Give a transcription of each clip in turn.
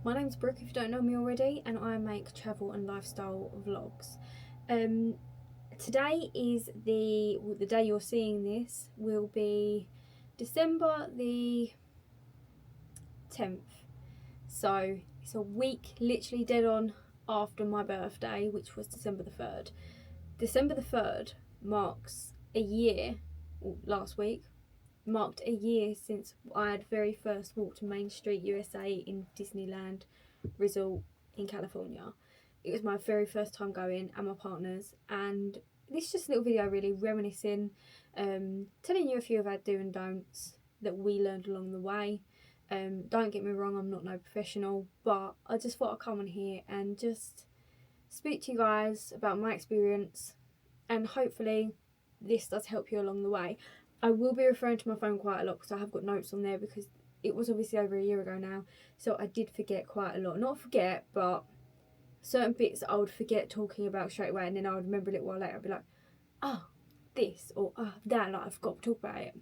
My name's Brooke if you don't know me already, and I make travel and lifestyle vlogs. Today is the day you're seeing this will be December the 10th. So it's a week literally dead on after my birthday, which was December the 3rd. December the 3rd marks a year, last week, marked a year since I had very first walked Main Street, USA in Disneyland Resort in California. It was my very first time going and my partner's, and this is just a little video really reminiscing, telling you a few of our do and don'ts that we learned along the way. Don't get me wrong, I'm not no professional, but I just thought I'd come on here and just speak to you guys about my experience, and hopefully this does help you along the way. I will be referring to my phone quite a lot because I have got notes on there, because it was obviously over a year ago now, so I did forget quite a lot. Not forget, but certain bits I would forget talking about straight away, and then I would remember a little while later. I'd be like, oh, this, or oh, that, like I forgot to talk about it.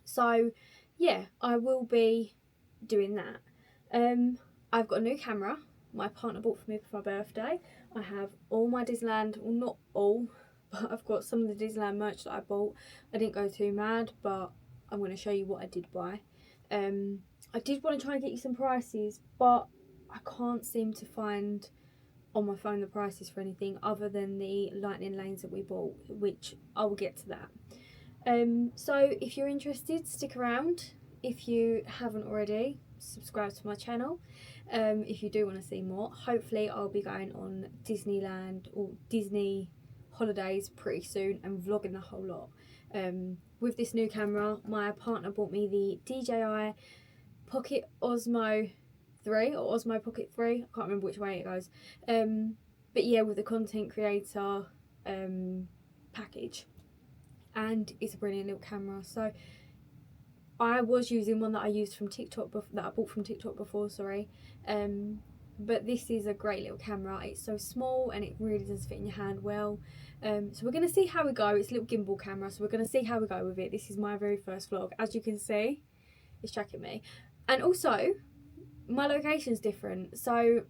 So yeah, I will be doing that. I've got a new camera my partner bought for me for my birthday. I have all my Disneyland, well, not all, but I've got some of the Disneyland merch that I bought. I didn't go too mad, but I'm going to show you what I did buy. I did want to try and get you some prices, but I can't seem to find on my phone the prices for anything other than the lightning lanes that we bought, which I will get to that. So if you're interested, stick around. If you haven't already, subscribe to my channel. If you do want to see more, hopefully I'll be going on Disneyland or Disney holidays pretty soon and vlogging the whole lot. With this new camera, my partner bought me the DJI Pocket Osmo 3 or Osmo Pocket 3. I can't remember which way it goes. But yeah, with the content creator package, and it's a brilliant little camera. So I was using one that I used from TikTok that I bought from TikTok before, sorry. But this is a great little camera. It's so small and it really does fit in your hand well. So we're going to see how we go. It's a little gimbal camera, so we're going to see how we go with it. This is my very first vlog. As you can see, it's tracking me. And also, my location's different. So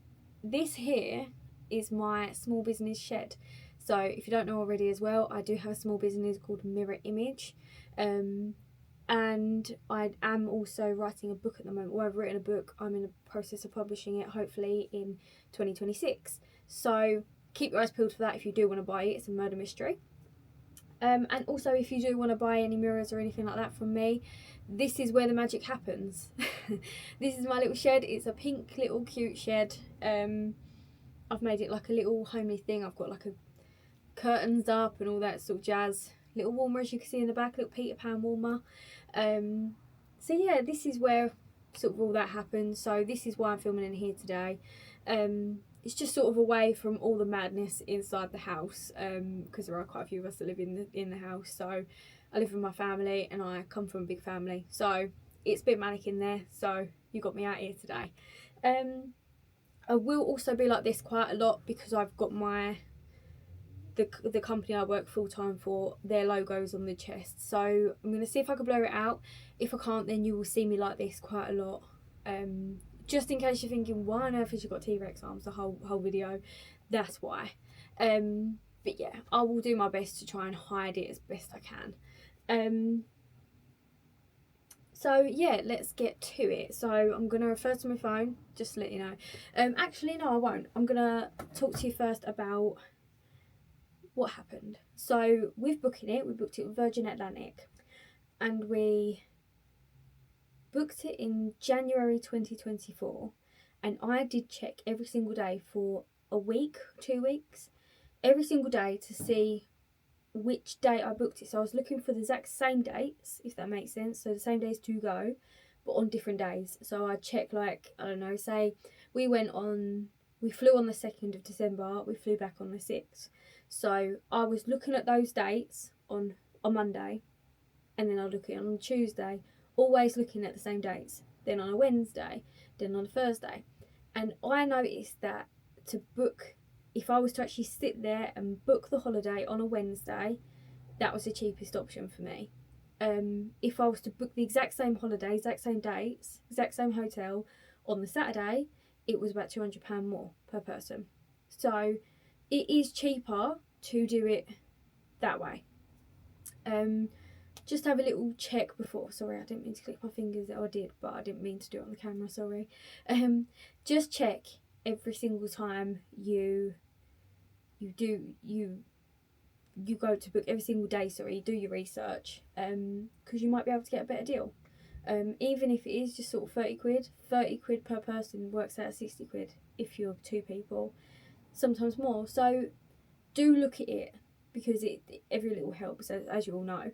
this here is my small business shed. So if you don't know already as well, I do have a small business called Mirror Image. And I am also writing a book at the moment. Well, I've written a book. I'm in the process of publishing it, hopefully in 2026. So keep your eyes peeled for that if you do want to buy it. It's a murder mystery. And also, if you do want to buy any mirrors or anything like that from me, this is where the magic happens. This is my little shed. It's a pink little cute shed. I've made it like a little homely thing. I've got like a curtains up and all that sort of jazz. Little warmer, as you can see in the back, little Peter Pan warmer. So yeah, this is where sort of all that happens. So this is why I'm filming in here today. It's just sort of away from all the madness inside the house, because there are quite a few of us that live in the house. So I live with my family and I come from a big family, so it's a bit manic in there. So you got me out here today. I will also be like this quite a lot because I've got the company I work full time for, their logos on the chest. So I'm going to see if I can blur it out. If I can't, then you will see me like this quite a lot. Just in case you're thinking, why on earth has she got T-Rex arms the whole video? That's why. But yeah, I will do my best to try and hide it as best I can. So yeah, let's get to it. So I'm going to refer to my phone, just to let you know. Actually, no, I won't. I'm going to talk to you first about what happened. So with booking it, we booked it with Virgin Atlantic, and we booked it in January 2024, and I did check every single day for a week, 2 weeks, every single day to see which day I booked it. So I was looking for the exact same dates, if that makes sense, so the same days to go but on different days. So I check, like, I don't know, say we flew on the 2nd of December, we flew back on the 6th. So I was looking at those dates on Monday, and then I'll look at it on Tuesday, always looking at the same dates, then on a Wednesday, then on a Thursday. And I noticed that to book, if I was to actually sit there and book the holiday on a Wednesday, that was the cheapest option for me. If I was to book the exact same holiday, exact same dates, exact same hotel on the Saturday, it was about £200 more per person. So it is cheaper to do it that way. Just have a little check before. Sorry, I didn't mean to click my fingers. I did, but I didn't mean to do it on the camera. Sorry. Just check every single time you go to book, every single day. Sorry, do your research. Because you might be able to get a better deal. Even if it is just sort of 30 quid. 30 quid per person works out at 60 quid if you're 2 people. Sometimes more. So do look at it, because every little helps, as you all know.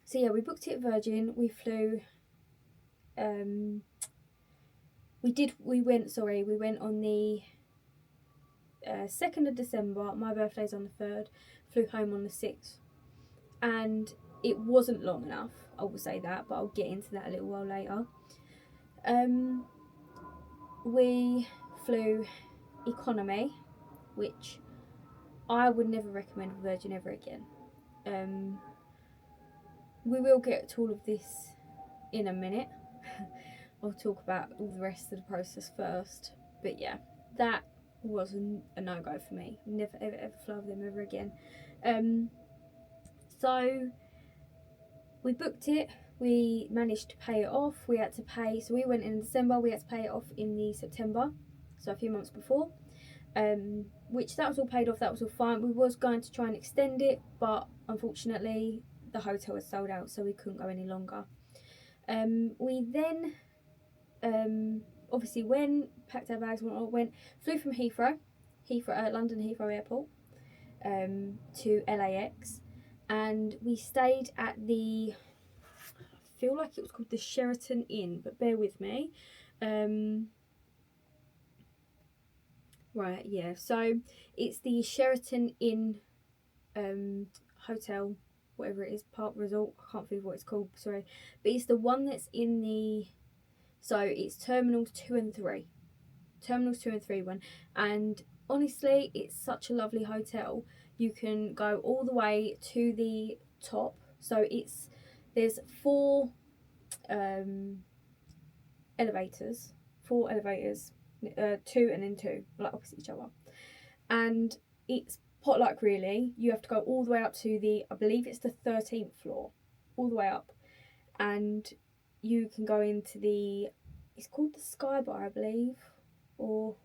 So yeah, we booked it at Virgin. We flew. We went on the 2nd of December. My birthday's on the 3rd. Flew home on the 6th, and it wasn't long enough. I will say that, but I'll get into that a little while later. We flew economy, which I would never recommend for Virgin ever again. We will get to all of this in a minute. I'll talk about all the rest of the process first. But yeah, that was a no-go for me. Never ever fly with them ever again. So we booked it. We managed to pay it off. We had to pay, so we went in December. We had to pay it off in the September, so a few months before. Which that was all paid off. That was all fine. We was going to try and extend it, but unfortunately the hotel was sold out, so we couldn't go any longer. We then obviously packed our bags, flew from London Heathrow Airport to LAX, and we stayed at I feel like it was called the Sheraton Inn, but bear with me. Right, yeah, so it's the Sheraton Inn hotel, whatever it is, park resort, I can't think of what it's called, sorry, but it's the one that's in so it's terminals 2 and 3 one, and honestly it's such a lovely hotel. You can go all the way to the top, so there's 4 elevators, 2 and then 2, like opposite each other, and it's potluck really. You have to go all the way up to I believe it's the 13th floor, all the way up, and you can go into it's called the Sky Bar, I believe, or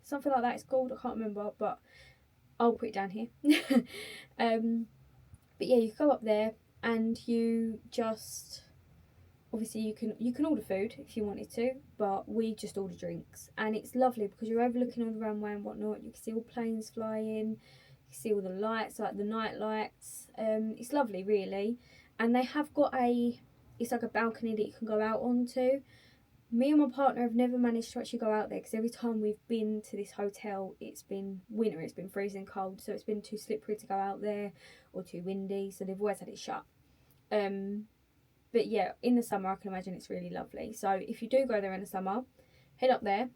something like that it's called, I can't remember, but I'll put it down here. But yeah, you go up there and you just, obviously you can order food if you wanted to, but we just order drinks, and it's lovely because you're overlooking all the runway and whatnot. You can see all planes flying, you can see all the lights, like the night lights. It's lovely really, and they have got it's like a balcony that you can go out onto. Me and my partner have never managed to actually go out there, because every time we've been to this hotel it's been winter, it's been freezing cold, so it's been too slippery to go out there, or too windy, so they've always had it shut. But yeah, in the summer I can imagine it's really lovely. So if you do go there in the summer, head up there,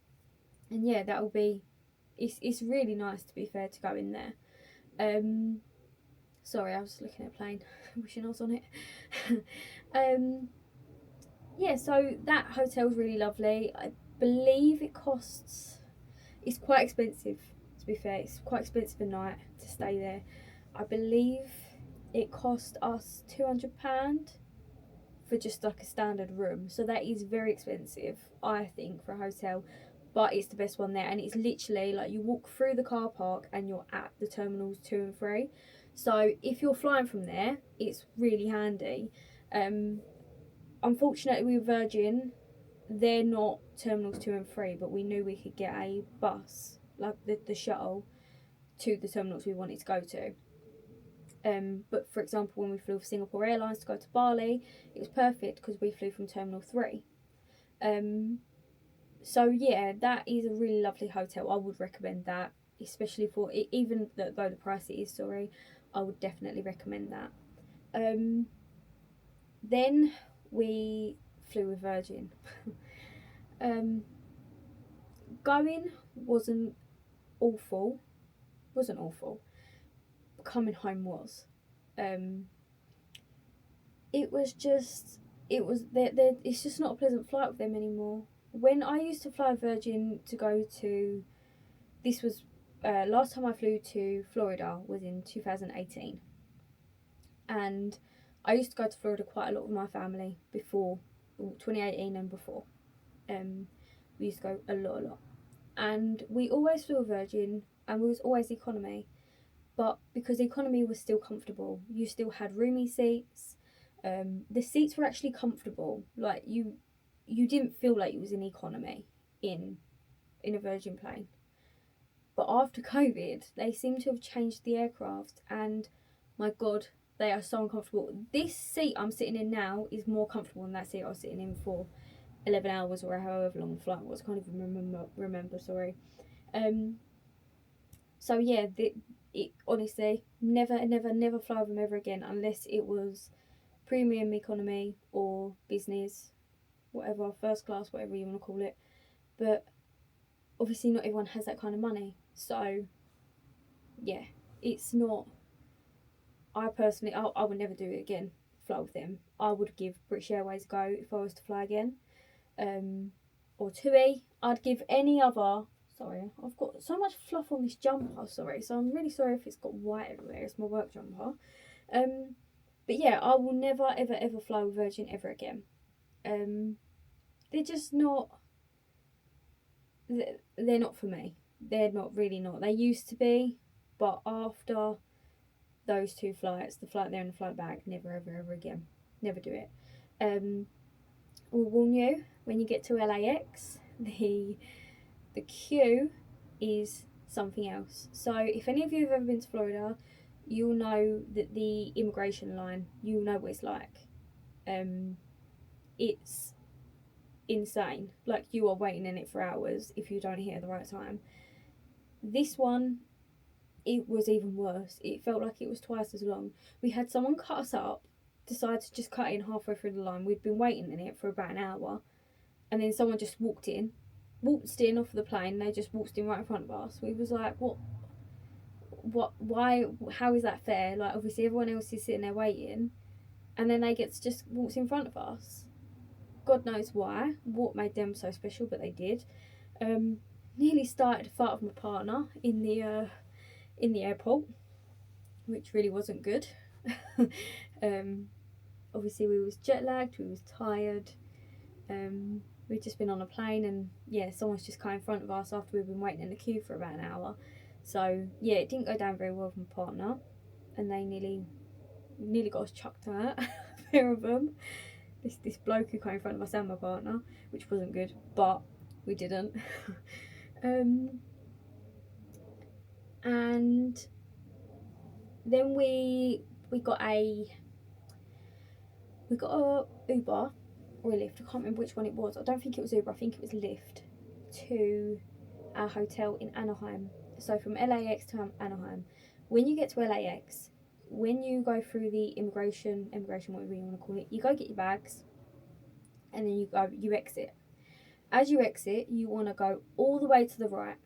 and yeah, that'll be, it's really nice, to be fair, to go in there. Sorry, I was looking at a plane, wishing I was on it. Yeah, so that hotel's really lovely. I believe it's quite expensive, to be fair. It's quite expensive a night to stay there. I believe it cost us £200 for just like a standard room. So that is very expensive, I think, for a hotel. But it's the best one there. And it's literally like you walk through the car park and you're at the terminals 2 and 3. So if you're flying from there, it's really handy. Unfortunately with Virgin, they're not terminals 2 and 3, but we knew we could get a bus, like the shuttle, to the terminals we wanted to go to. But for example, when we flew with Singapore Airlines to go to Bali, it was perfect because we flew from Terminal 3. So yeah, that is a really lovely hotel. I would recommend that, especially for it, even though the price it is, sorry, I would definitely recommend that. Then we flew with Virgin. Going wasn't awful. Coming home was. It's just not a pleasant flight with them anymore. when I used to fly Virgin to go to, this was last time I flew to Florida was in 2018, and I used to go to Florida quite a lot with my family before 2018 and before. We used to go a lot, and we always flew Virgin, and we was always economy. But because economy was still comfortable, you still had roomy seats. The seats were actually comfortable. Like you didn't feel like you was in economy in a Virgin plane. But after COVID, they seem to have changed the aircraft, and my God, they are so uncomfortable. This seat I'm sitting in now is more comfortable than that seat I was sitting in for 11 hours or however long the flight was. I can't even remember. Sorry. So yeah, it honestly never fly with them ever again unless it was premium economy or business, whatever, first class, whatever you want to call it. But obviously not everyone has that kind of money, so yeah, it's not. I personally, I would never do it again. Fly with them. I would give British Airways a go if I was to fly again, or TUI. I'd give any other. Sorry, I've got so much fluff on this jumper. Sorry, so I'm really sorry if it's got white everywhere. It's my work jumper. But yeah, I will never ever fly with Virgin ever again. They're just not. They're not for me. They're not really not. They used to be, but after those two flights, the flight there and the flight back, never ever again. Never do it. We'll warn you, when you get to LAX, the queue is something else. So if any of you have ever been to Florida, you'll know that the immigration line, you'll know what it's like. It's insane. Like, you are waiting in it for hours if you don't hit at the right time. This one, it was even worse. It felt like it was twice as long. We had someone cut us up, decide to just cut in halfway through the line. We'd been waiting in it for about an hour, and then someone just walked in off the plane. They just waltzed in right in front of us. We was like, what, why, how is that fair? Like, obviously everyone else is sitting there waiting, and then they get to just waltz in front of us. God knows why, what made them so special, but they did. Nearly started a fight with my partner in the airport, which really wasn't good. Obviously we was jet lagged, we was tired. We'd just been on a plane, and yeah, someone's just come in front of us after we've been waiting in the queue for about an hour. So yeah, it didn't go down very well with my partner, and they nearly got us chucked out. A pair of them. This bloke who came in front of us and my partner, which wasn't good, but we didn't. And then we got a Uber or a Lyft. I can't remember which one it was. I don't think it was Uber. I think it was Lyft to our hotel in Anaheim. So from LAX to Anaheim. When you get to LAX, when you go through the immigration, whatever you want to call it, you go get your bags, and then you exit. As you exit, you want to go all the way to the right.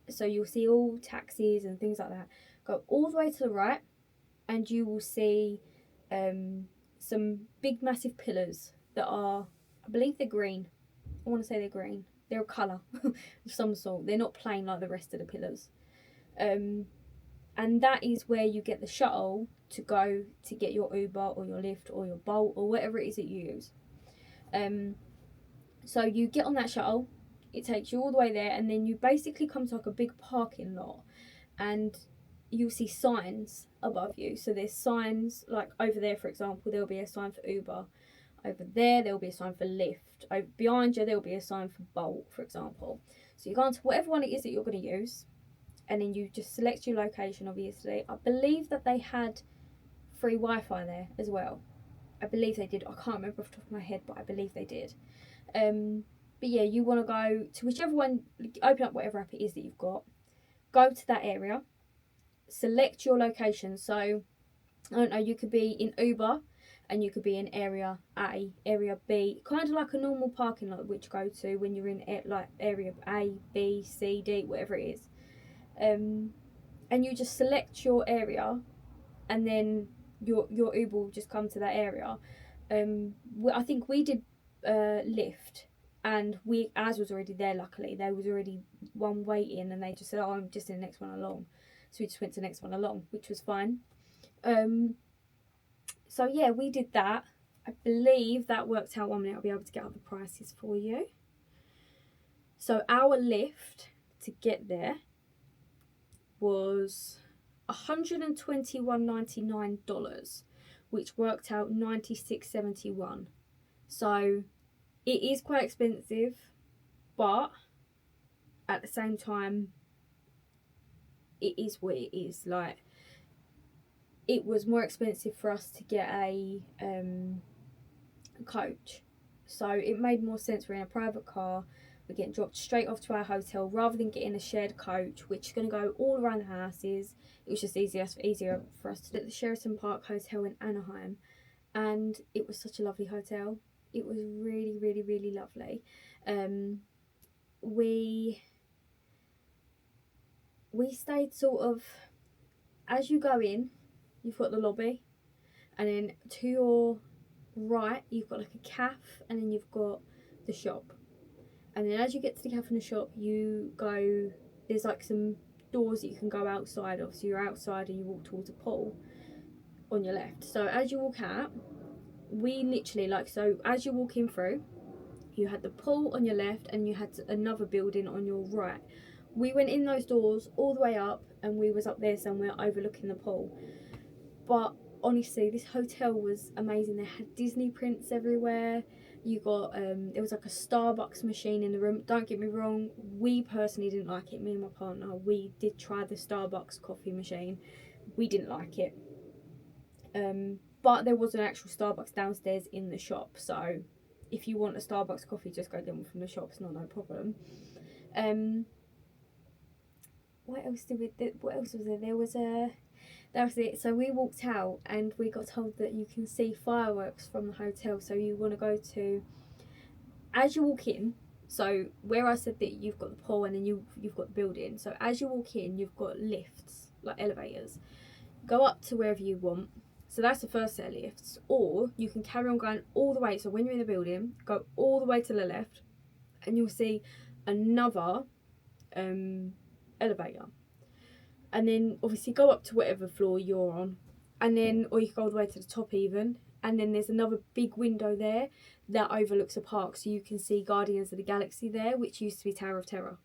So you'll see all taxis and things like that. Go all the way to the right, and you will see some big massive pillars that are, I believe they're green. I want to say they're green. They're a colour of some sort. They're not plain like the rest of the pillars. And that is where you get the shuttle to go to get your Uber or your Lyft or your Bolt or whatever it is that you use. So you get on that shuttle, it takes you all the way there, and then you basically come to like a big parking lot, and you'll see signs above you. So there's signs, like over there, for example, there'll be a sign for Uber. Over there, there'll be a sign for Lyft. Over behind you, there'll be a sign for Bolt, for example. So you go on to whatever one it is that you're going to use, and then you just select your location, obviously. I believe that they had free Wi-Fi there as well. I believe they did. I can't remember off the top of my head, but I believe they did. But yeah, you want to go to whichever one, open up whatever app it is that you've got, go to that area, select your location. So, I don't know, you could be in Uber, and you could be in area A, area B, kind of like a normal parking lot which you go to when you're in like area A, B, C, D, whatever it is. And you just select your area, and then your Uber will just come to that area. I think we did Lyft, and ours was already there. Luckily, there was already one waiting, and they just said, "Oh, I'm just in the next one along." So we just went to the next one along, which was fine. So yeah, we did that. I believe that worked out 1 minute. I'll be able to get other prices for you. So our lift to get there was $121.99, which worked out $96.71. So it is quite expensive, but at the same time, it is what it is. Like, it was more expensive for us to get a coach, so it made more sense. We're in a private car, we're getting dropped straight off to our hotel rather than getting a shared coach, which is going to go all around the houses. It was just easier for us to get the Sheraton Park Hotel in Anaheim, and it was such a lovely hotel. It was really, really, really lovely. We stayed sort of, as you go in, you've got the lobby, and then to your right you've got like a cafe, and then you've got the shop, and then as you get to the cafe and the shop, there's like some doors that you can go outside of, so you're outside and you walk towards a pool on your left. So as you walk out, we literally, so as you're walking through, you had the pool on your left and you had another building on your right. We went in those doors all the way up, and we was up there somewhere overlooking the pool. But honestly, this hotel was amazing. They had Disney prints everywhere. You got there was like a Starbucks machine in the room. Don't get me wrong, we personally didn't like it. Me and my partner, we did try the Starbucks coffee machine. We didn't like it. But there was an actual Starbucks downstairs in the shop, so if you want a Starbucks coffee, just go get one from the shop. It's not no problem. What else was there? That was it. So we walked out and we got told that you can see fireworks from the hotel. So you want to go to, as you walk in, so where I said that you've got the pool and then you've got the building. So as you walk in, you've got lifts, like elevators. Go up to wherever you want. So that's the first set of lifts. Or you can carry on going all the way. So when you're in the building, go all the way to the left and you'll see another elevator, and then obviously go up to whatever floor you're on, and then, or you can go all the way to the top even, and then there's another big window there that overlooks a park, so you can see Guardians of the Galaxy there, which used to be Tower of Terror.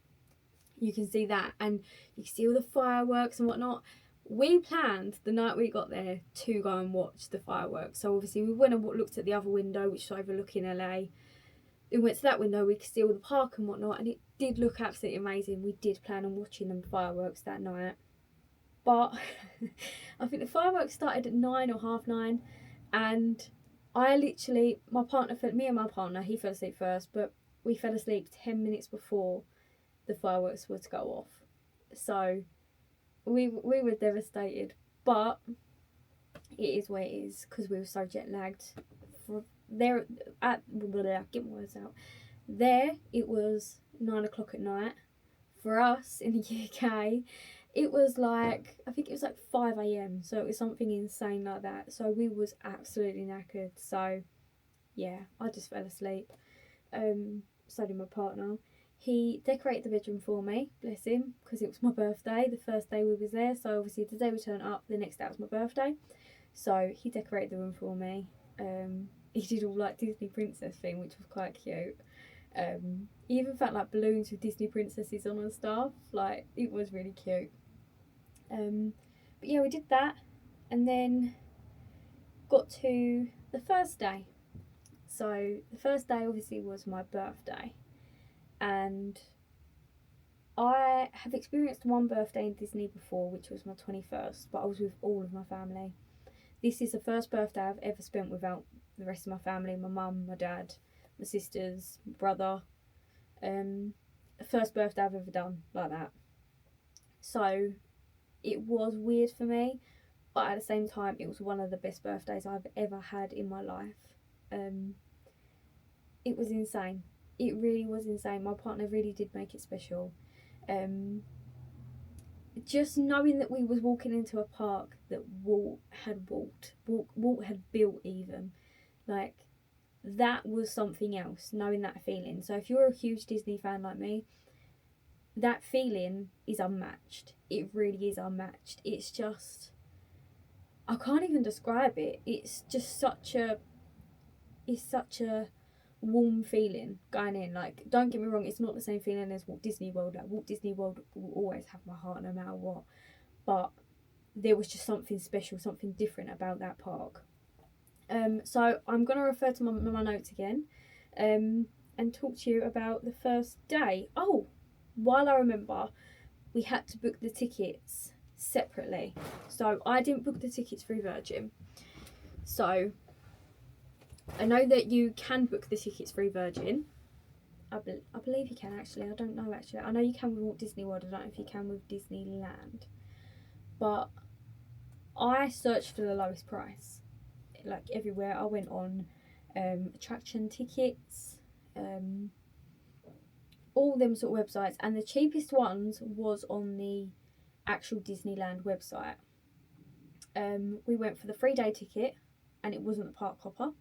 You can see that, and you can see all the fireworks and whatnot. We planned the night we got there to go and watch the fireworks, so obviously we went and looked at the other window, which is overlooking LA. We went to that window, we could see all the park and whatnot, and it did look absolutely amazing. We did plan on watching them fireworks that night, but I think the fireworks started at 9 or 9:30, and me and my partner, he fell asleep first, but we fell asleep 10 minutes before the fireworks were to go off. So we were devastated, but it is what it is, because we were so jet lagged. Get my words out. There, it was 9 o'clock at night. For us in the UK, it was like, I think it was like 5 a.m. So it was something insane like that. So we was absolutely knackered. So yeah, I just fell asleep. So did my partner. He decorated the bedroom for me, bless him, because it was my birthday, the first day we was there. So obviously the day we turned up, the next day was my birthday. So he decorated the room for me. He did all like Disney princess thing, which was quite cute. He even found like balloons with Disney princesses on and stuff. Like, it was really cute. But yeah, we did that, and then got to the first day. So the first day obviously was my birthday, and I have experienced one birthday in Disney before, which was my 21st, but I was with all of my family. This is the first birthday I've ever spent without the rest of my family, my mum, my dad, my sisters, my brother. First birthday I've ever done like that. So it was weird for me, but at the same time, it was one of the best birthdays I've ever had in my life. It was insane. It really was insane. My partner really did make it special. Just knowing that we was walking into a park that Walt had built even. Like, that was something else, knowing that feeling. So if you're a huge Disney fan like me, that feeling is unmatched. It really is unmatched. It's just, I can't even describe it. It's just such a warm feeling going in. Like, don't get me wrong, it's not the same feeling as Walt Disney World. Like, Walt Disney World will always have my heart no matter what. But there was just something special, something different about that park. So I'm going to refer to my notes again and talk to you about the first day. Oh, while I remember, we had to book the tickets separately. So I didn't book the tickets through Virgin. So I know that you can book the tickets through Virgin. I believe you can, actually. I don't know, actually. I know you can with Walt Disney World. I don't know if you can with Disneyland. But I searched for the lowest price. Like, everywhere. I went on attraction tickets, all them sort of websites. And the cheapest ones was on the actual Disneyland website. We went for the 3-day ticket, and it wasn't the park hopper.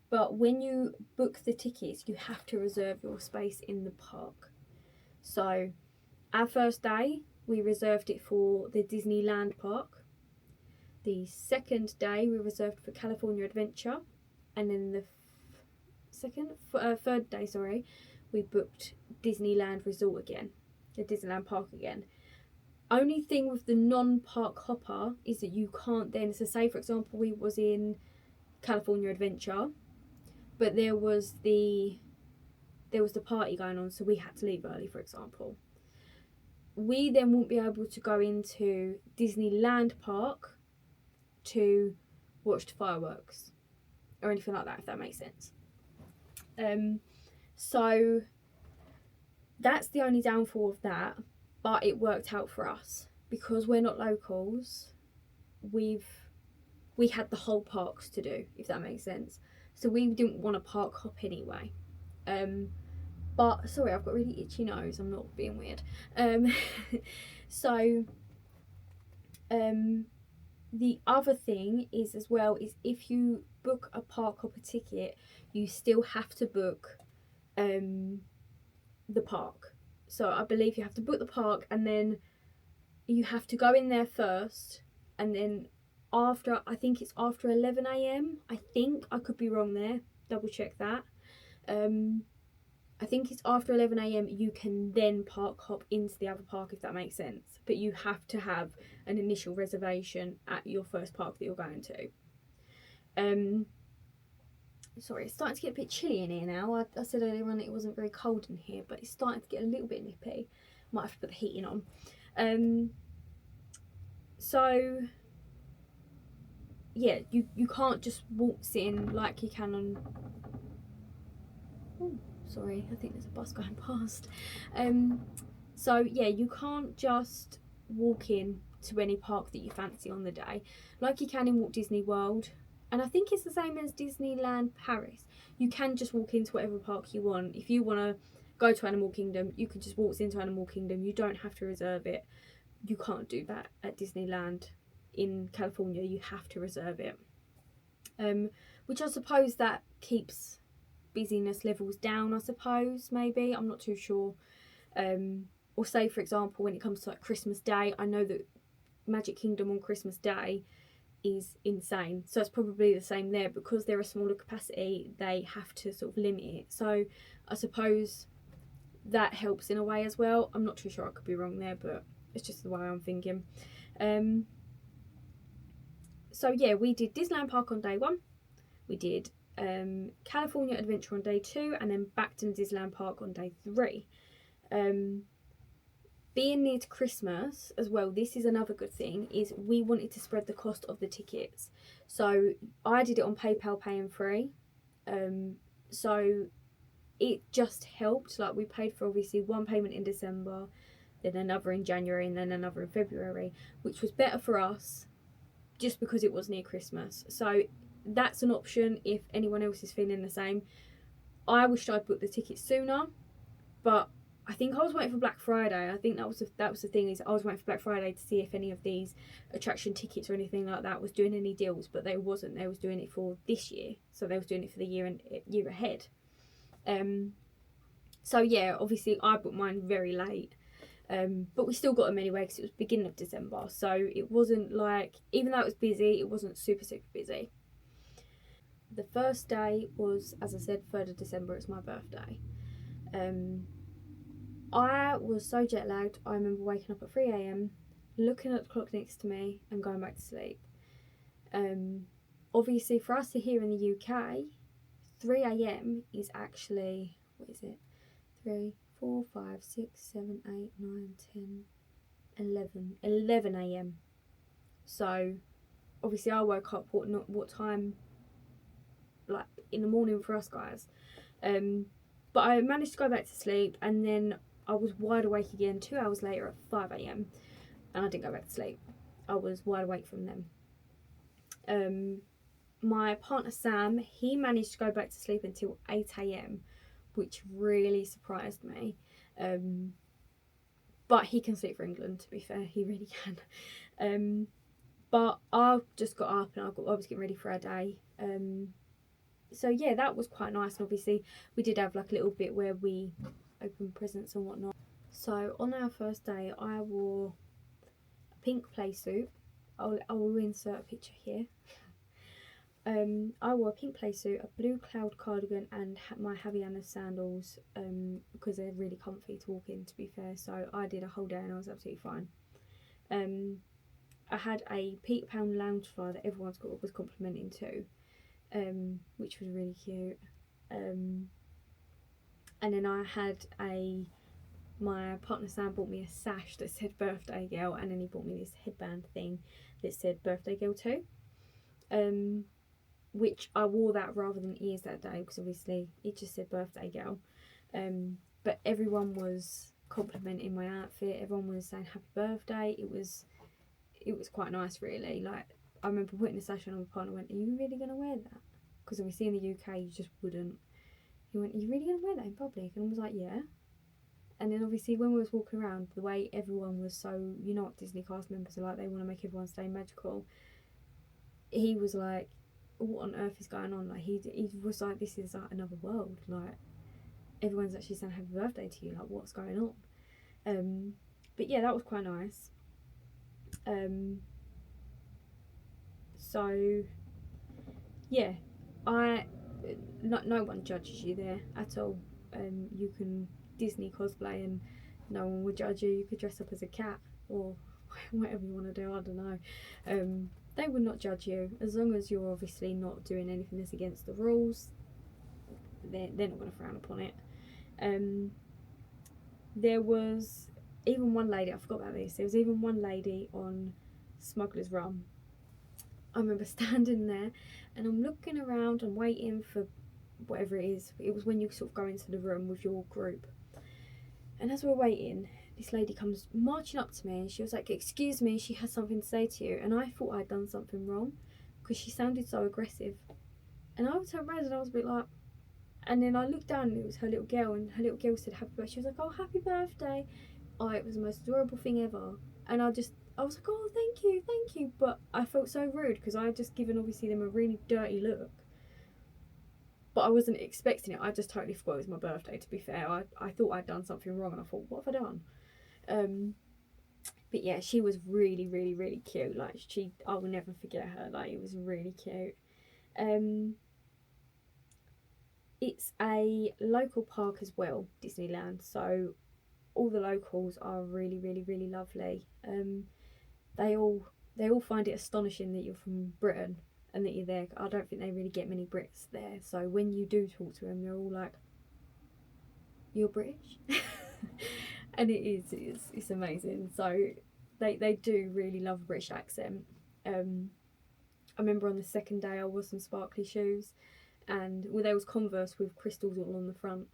But when you book the tickets, you have to reserve your space in the park. So our first day, we reserved it for the Disneyland park. The second day, we reserved for California Adventure. And then the third day, we booked Disneyland Resort again, the Disneyland park again. Only thing with the non-park hopper is that you can't then, so say for example we was in California Adventure, but there was the party going on, so we had to leave early, for example. We then won't be able to go into Disneyland Park to watch the fireworks or anything like that, if that makes sense. So that's the only downfall of that, but it worked out for us because we're not locals. We had the whole parks to do, if that makes sense. So we didn't want to park hop anyway. But sorry, I've got really itchy nose. I'm not being weird. The other thing is as well is if you book a park hopper ticket, you still have to book the park. So I believe you have to book the park, and then you have to go in there first, and then after, I think it's after 11 a.m. I think, I could be wrong there, double check that. I think it's after 11 a.m. you can then park hop into the other park, if that makes sense. But you have to have an initial reservation at your first park that you're going to. Sorry, it's starting to get a bit chilly in here now. I said earlier on it wasn't very cold in here, but it's starting to get a little bit nippy. Might have to put the heating on. So yeah, you can't just waltz in like you can on... Oh, sorry, I think there's a bus going past. So yeah, you can't just walk in to any park that you fancy on the day like you can in Walt Disney World. And I think it's the same as Disneyland Paris. You can just walk into whatever park you want. If you want to go to Animal Kingdom, you can just waltz into Animal Kingdom. You don't have to reserve it. You can't do that at Disneyland in California. You have to reserve it. Which I suppose that keeps busyness levels down, I suppose, maybe. I'm not too sure. Or say, for example, when it comes to like Christmas Day, I know that Magic Kingdom on Christmas Day is insane, so it's probably the same there. Because they're a smaller capacity, they have to sort of limit it, so I suppose that helps in a way as well. I'm not too sure, I could be wrong there, but it's just the way I'm thinking. So yeah, we did Disneyland Park on day 1, we did California Adventure on day 2, and then back to Disneyland Park on day 3. Being near to Christmas as well, this is another good thing, is we wanted to spread the cost of the tickets. So I did it on PayPal Pay and Free. So it just helped. Like, we paid for obviously one payment in December, then another in January, and then another in February, which was better for us just because it was near Christmas. So that's an option if anyone else is feeling the same. I wished I'd booked the tickets sooner, but I think I was waiting for Black Friday. I think that was the thing, is I was waiting for Black Friday to see if any of these attraction tickets or anything like that was doing any deals, but they wasn't. They was doing it for this year, so they was doing it for the year ahead. So yeah, obviously I booked mine very late, but we still got them anyway because it was beginning of December, so it wasn't like, even though it was busy, it wasn't super busy. The first day was, as I said, 3rd of December. It's my birthday. I was so jet lagged. I remember waking up at 3 a.m, looking at the clock next to me and going back to sleep. Obviously, for us here in the UK, 3 a.m is actually, what is it? 3, 4, 5, 6, 7, 8, 9, 10, 11 a.m. So obviously I woke up what time, like in the morning for us guys. But I managed to go back to sleep, and then I was wide awake again 2 hours later at 5 a.m, and I didn't go back to sleep. I was wide awake from them. My partner Sam, he managed to go back to sleep until 8 a.m, which really surprised me. But he can sleep for England, to be fair, he really can. But I just got up and I was getting ready for our day. So yeah, that was quite nice. And obviously we did have like a little bit where we opened presents and whatnot. So on our first day, I wore a pink play suit. I will insert a picture here. I wore a pink play suit, a blue cloud cardigan, and my Havaiana sandals, because they're really comfy to walk in, to be fair. So I did a whole day and I was absolutely fine. I had a Peter Pan lounge fly that everyone was complimenting too, which was really cute. And then I had my partner Sam bought me a sash that said birthday girl, and then he bought me this headband thing that said birthday girl too. Which I wore that rather than ears that day because obviously it just said birthday girl. But everyone was complimenting my outfit. Everyone was saying happy birthday. It was quite nice, really. Like, I remember putting the sash on, and my partner went, "Are you really gonna wear that?" Because obviously in the UK you just wouldn't. He went, "Are you really gonna wear that in public?" And I was like, "Yeah." And then obviously when we was walking around, the way everyone was so, you know what Disney cast members are like, they want to make everyone's day magical. He was like, what on earth is going on? Like, he was like, this is like another world. Like, everyone's actually saying happy birthday to you. Like, what's going on? But yeah, that was quite nice. So yeah, no one judges you there at all. You can Disney cosplay and no one would judge you. You could dress up as a cat or whatever you want to do. I don't know. They would not judge you as long as you're obviously not doing anything that's against the rules. They're not going to frown upon it. There was even one lady, I forgot about this, there was even one lady on Smuggler's Run. I remember standing there and I'm looking around and waiting for whatever it is. It was when you sort of go into the room with your group. And as we're waiting, this lady comes marching up to me and she was like, "Excuse me," she has something to say to you. And I thought I'd done something wrong because she sounded so aggressive. And I turned around and I was a bit like, and then I looked down and it was her little girl, and her little girl said happy birthday. She was like, "Oh, happy birthday." Oh, it was the most adorable thing ever. And I was like, "Oh, thank you." But I felt so rude because I had just given obviously them a really dirty look. But I wasn't expecting it. I just totally forgot it was my birthday, to be fair. I thought I'd done something wrong and I thought, what have I done? But yeah, she was really, really, really cute. Like, I will never forget her. Like, it was really cute. It's a local park as well, Disneyland. So all the locals are really, really, really lovely. They all find it astonishing that you're from Britain and that you're there. I don't think they really get many Brits there. So when you do talk to them, they're all like, "You're British," and it's amazing. So they do really love a British accent. I remember on the second day I wore some sparkly shoes, and there was Converse with crystals all on the front.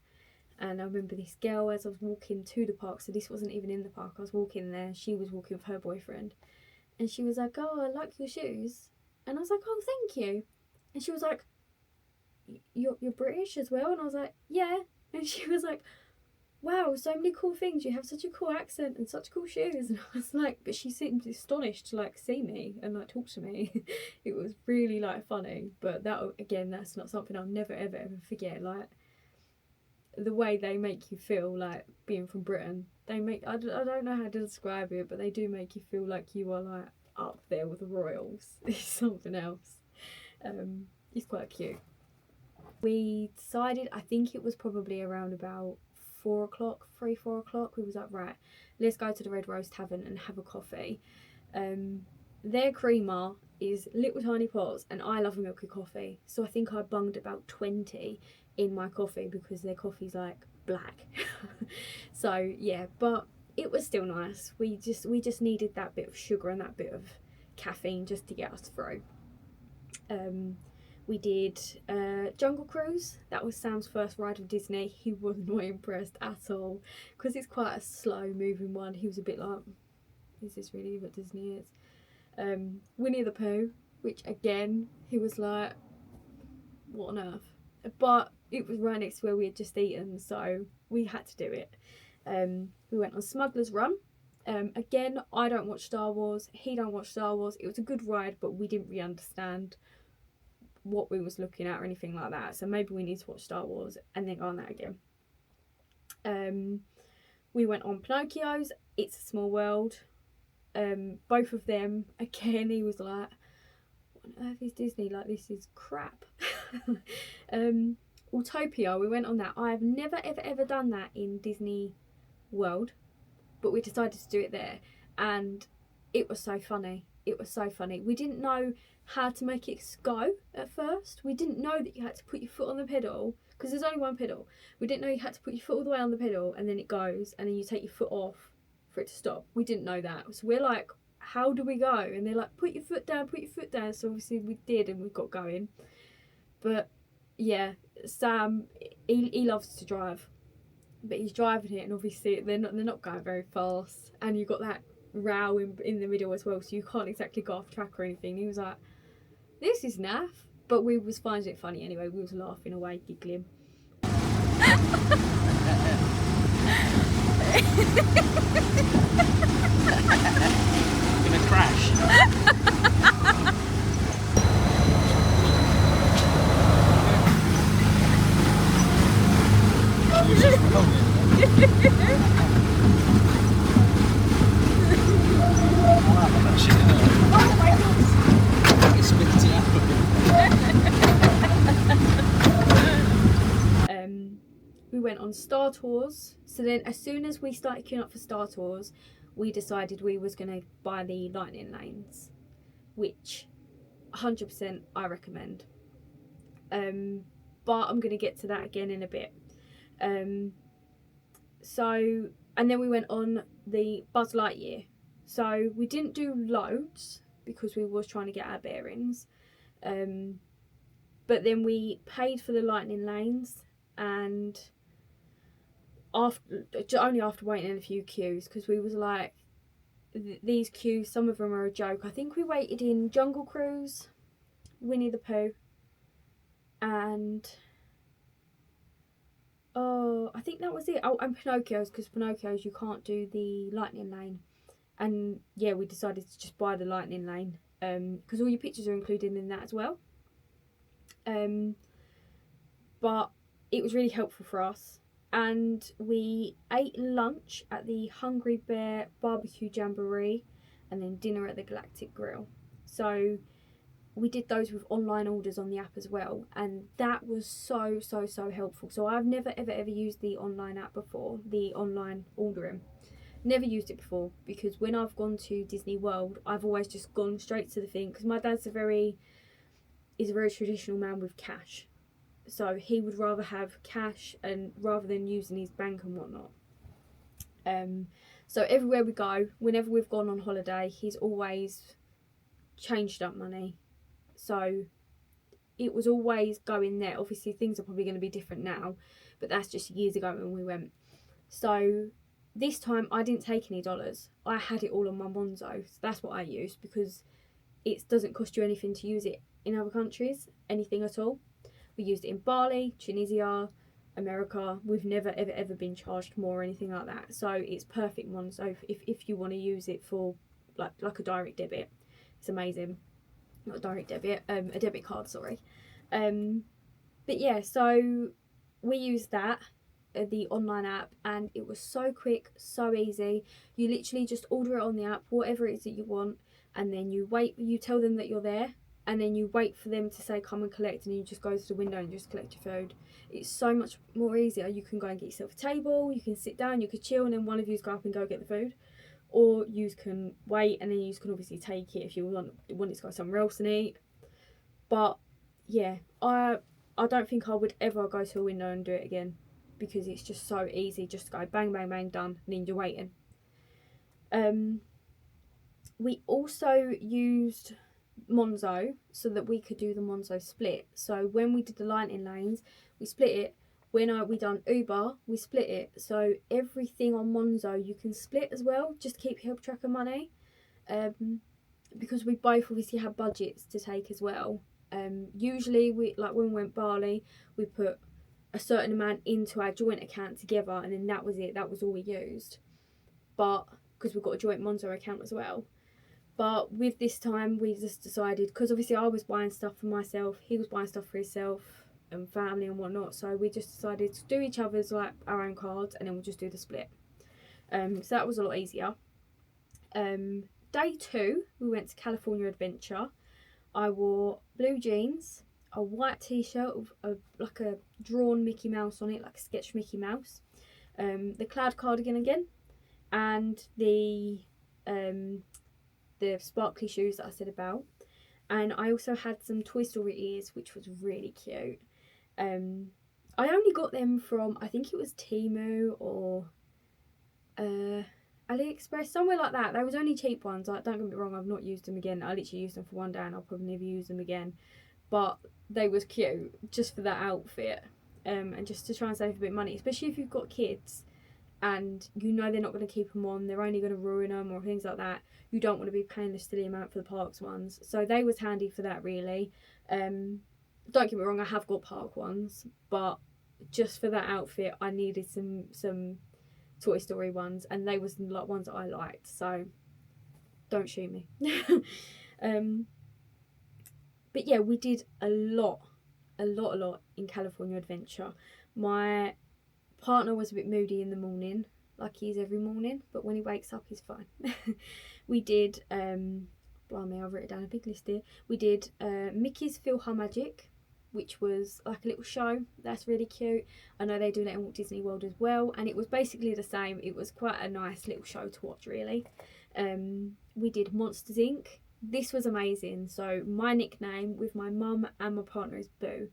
And I remember this girl, as I was walking to the park, so this wasn't even in the park, I was walking there, she was walking with her boyfriend, and she was like, "Oh, I like your shoes." And I was like, "Oh, thank you." And she was like, You're British as well?" And I was like, "Yeah." And she was like, wow, so many cool things. You have such a cool accent and such cool shoes. And I was like, but she seemed astonished to like see me and like talk to me. It was really like funny. But that, again, that's not something I'll never ever forget. Like the way they make you feel, like being from Britain. They make, I don't know how to describe it, but they do make you feel like you are like up there with the royals. It's something else. It's quite cute. We decided, I think it was probably around about 4 o'clock, 4 o'clock. We was like, right, let's go to the Red Rose Tavern and have a coffee. Their creamer is little tiny pots, and I love a milky coffee, so I think I bunged about 20 in my coffee because their coffee's like black. So yeah, but it was still nice. We just needed that bit of sugar and that bit of caffeine just to get us through. We did Jungle Cruise. That was Sam's first ride of Disney. He was not impressed at all because it's quite a slow moving one. He was a bit like, is this really what Disney is? Winnie the Pooh, which again, he was like, what on earth? But it was right next to where we had just eaten, so we had to do it. We went on Smuggler's Run. Again, I don't watch Star Wars. He don't watch Star Wars. It was a good ride, but we didn't really understand what we was looking at or anything like that, so maybe we need to watch Star Wars and then go on that again. We went on Pinocchio's, It's a Small World. Both of them, again, he was like, what on earth is Disney? Like, this is crap. Autopia, we went on that. I have never ever done that in Disney World, but we decided to do it there, and it was so funny. It was so funny. We didn't know how to make it go at first. We didn't know that you had to put your foot on the pedal, because there's only one pedal. We didn't know you had to put your foot all the way on the pedal and then it goes, and then you take your foot off for it to stop. We didn't know that. So we're like, how do we go? And they're like, put your foot down, put your foot down. So obviously we did, and we got going. But yeah, Sam, he loves to drive, but he's driving it, and obviously they're not going very fast, and you've got that row in the middle as well, so you can't exactly go off track or anything. He was like, this is naff, but we was finding it funny anyway. We was laughing away, giggling. Gonna crash. We went on Star Tours. So then as soon as we started queuing up for Star Tours, we decided we was going to buy the lightning lanes, which 100% I recommend. But I'm going to get to that again in a bit. So, and then we went on the Buzz Lightyear. So we didn't do loads because we was trying to get our bearings. But then we paid for the lightning lanes, and only after waiting in a few queues, because we was like, these queues, some of them are a joke. I think we waited in Jungle Cruise, Winnie the Pooh, and I think that was it. Oh, and Pinocchio's, because Pinocchio's you can't do the lightning lane. And yeah, we decided to just buy the lightning lane, because all your pictures are included in that as well. But it was really helpful for us, and we ate lunch at the Hungry Bear Barbecue Jamboree, and then dinner at the Galactic Grill. So we did those with online orders on the app as well, and that was so helpful. So I've never ever used the online app before, the online ordering. Never used it before, because when I've gone to Disney World, I've always just gone straight to the thing, because my dad's a very traditional man with cash. So he would rather have cash, and rather than using his bank and whatnot. So everywhere we go, whenever we've gone on holiday, he's always changed up money. So it was always going there. Obviously things are probably going to be different now, but that's just years ago when we went. So this time I didn't take any dollars. I had it all on my Monzo. So that's what I used, because it doesn't cost you anything to use it in other countries, anything at all. We used it in Bali, Tunisia, America, we've never ever been charged more or anything like that. So it's perfect Monzo if you want to use it for like a direct debit. It's amazing. Not a direct debit, a debit card, sorry. But yeah, so we used that, the online app, and it was so quick, so easy. You literally just order it on the app, whatever it is that you want, and then you wait, you tell them that you're there, and then you wait for them to say come and collect, and you just go to the window and just collect your food. It's so much more easier. You can go and get yourself a table, you can sit down, you can chill, and then one of you go up and go get the food. Or you can wait, and then you can obviously take it if you want it to go somewhere else and eat. But yeah, I don't think I would ever go to a window and do it again, because it's just so easy. Just go bang bang bang, done, and then you're waiting. We also used Monzo so that we could do the Monzo split. So when we did the Lightning lanes, we split it. When we done Uber, we split it. So everything on Monzo you can split as well, just keep track of money. Because we both obviously had budgets to take as well. Usually we, like when we went Bali, we put a certain amount into our joint account together, and then that was it, that was all we used. But because we've got a joint Monzo account as well. But with this time, we just decided, because obviously I was buying stuff for myself, he was buying stuff for himself and family and whatnot, so we just decided to do each other's, like, our own cards, and then we'll just do the split. So that was a lot easier. Day 2, we went to California Adventure. I wore blue jeans, a white t-shirt with like a drawn Mickey Mouse on it, like a sketch Mickey Mouse, the plaid cardigan again, and the sparkly shoes that I said about. And I also had some Toy Story ears, which was really cute. I only got them from, I think it was Temu or AliExpress, somewhere like that. They was only cheap ones. Like, don't get me wrong, I've not used them again. I literally used them for one day and I'll probably never use them again. But they was cute just for that outfit, and just to try and save a bit of money, especially if you've got kids and you know they're not going to keep them on, they're only going to ruin them or things like that. You don't want to be paying the silly amount for the Parks ones. So they was handy for that, really. Don't get me wrong, I have got Park ones, but just for that outfit I needed some Toy Story ones, and they was like ones that I liked, so don't shoot me. But yeah, we did a lot in California Adventure. My partner was a bit moody in the morning, like he is every morning, but when he wakes up he's fine. We did blimey, I've written down a big list here. We did Mickey's PhilharMagic, which was like a little show. That's really cute. I know they do that in Walt Disney World as well, and it was basically the same. It was quite a nice little show to watch, really. We did Monsters Inc. This was amazing. So my nickname with my mum and my partner is Boo,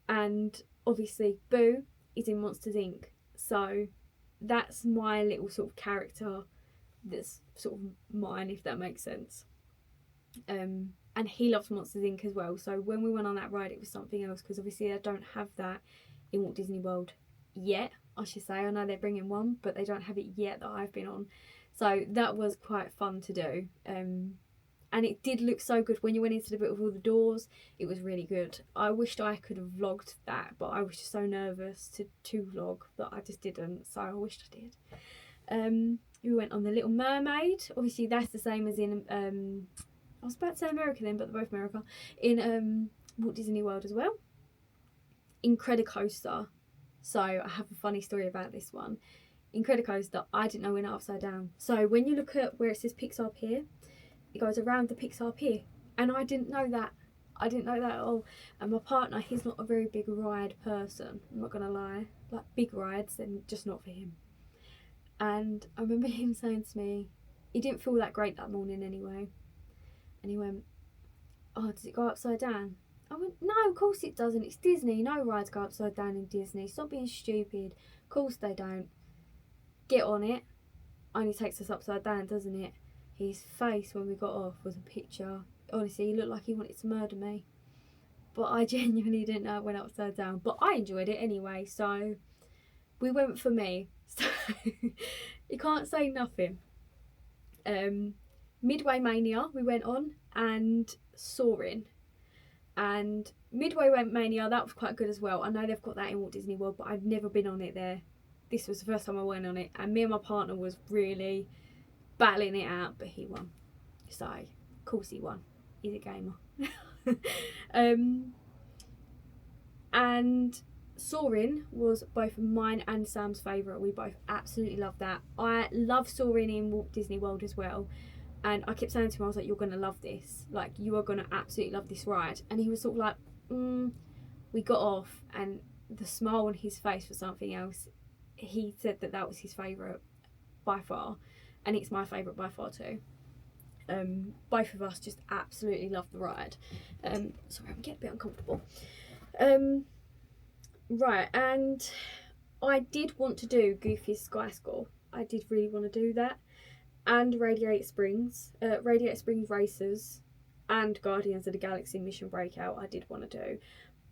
and obviously Boo is in Monsters Inc. So that's my little sort of character that's sort of mine, if that makes sense. And he loves Monsters Inc. as well. So when we went on that ride, it was something else, because obviously I don't have that in Walt Disney World yet, I should say. I know they're bringing one, but they don't have it yet that I've been on. So that was quite fun to do. And it did look so good when you went into the bit with all the doors. It was really good. I wished I could have vlogged that, but I was just so nervous to vlog that I just didn't. So I wished I did. We went on the Little Mermaid. Obviously that's the same as in I was about to say America then, but they're both America. In Walt Disney World as well. Incredicoaster. So I have a funny story about this one. Incredicoaster, I didn't know it went upside down. So when you look at where it says Pixar Pier, it goes around the Pixar Pier. And I didn't know that. I didn't know that at all. And my partner, he's not a very big ride person. I'm not going to lie. Like big rides, then just not for him. And I remember him saying to me, he didn't feel that great that morning anyway. And he went, oh, does it go upside down? I went, no, of course it doesn't. It's Disney. No rides go upside down in Disney. Stop being stupid. Of course they don't. Get on it. Only takes us upside down, doesn't it? His face when we got off was a picture. Honestly, he looked like he wanted to murder me. But I genuinely didn't know it went upside down. But I enjoyed it anyway, so we went for me. So you can't say nothing. Midway Mania we went on, and Soarin'. And Midway Mania, that was quite good as well. I know they've got that in Walt Disney World, but I've never been on it there. This was the first time I went on it, and me and my partner was really battling it out, but he won. So, of course he won. He's a gamer. And Soarin' was both mine and Sam's favourite. We both absolutely loved that. I love Soarin' in Walt Disney World as well. And I kept saying to him, I was like, you're going to love this. Like, you are going to absolutely love this ride. And he was sort of like, we got off, and the smile on his face was something else. He said that that was his favourite by far. And it's my favourite by far too. Both of us just absolutely love the ride. Sorry, I'm getting a bit uncomfortable. Right, and I did want to do Goofy's Sky School. I did really want to do that. And Radiator Springs Racers, and Guardians of the Galaxy Mission Breakout I did want to do.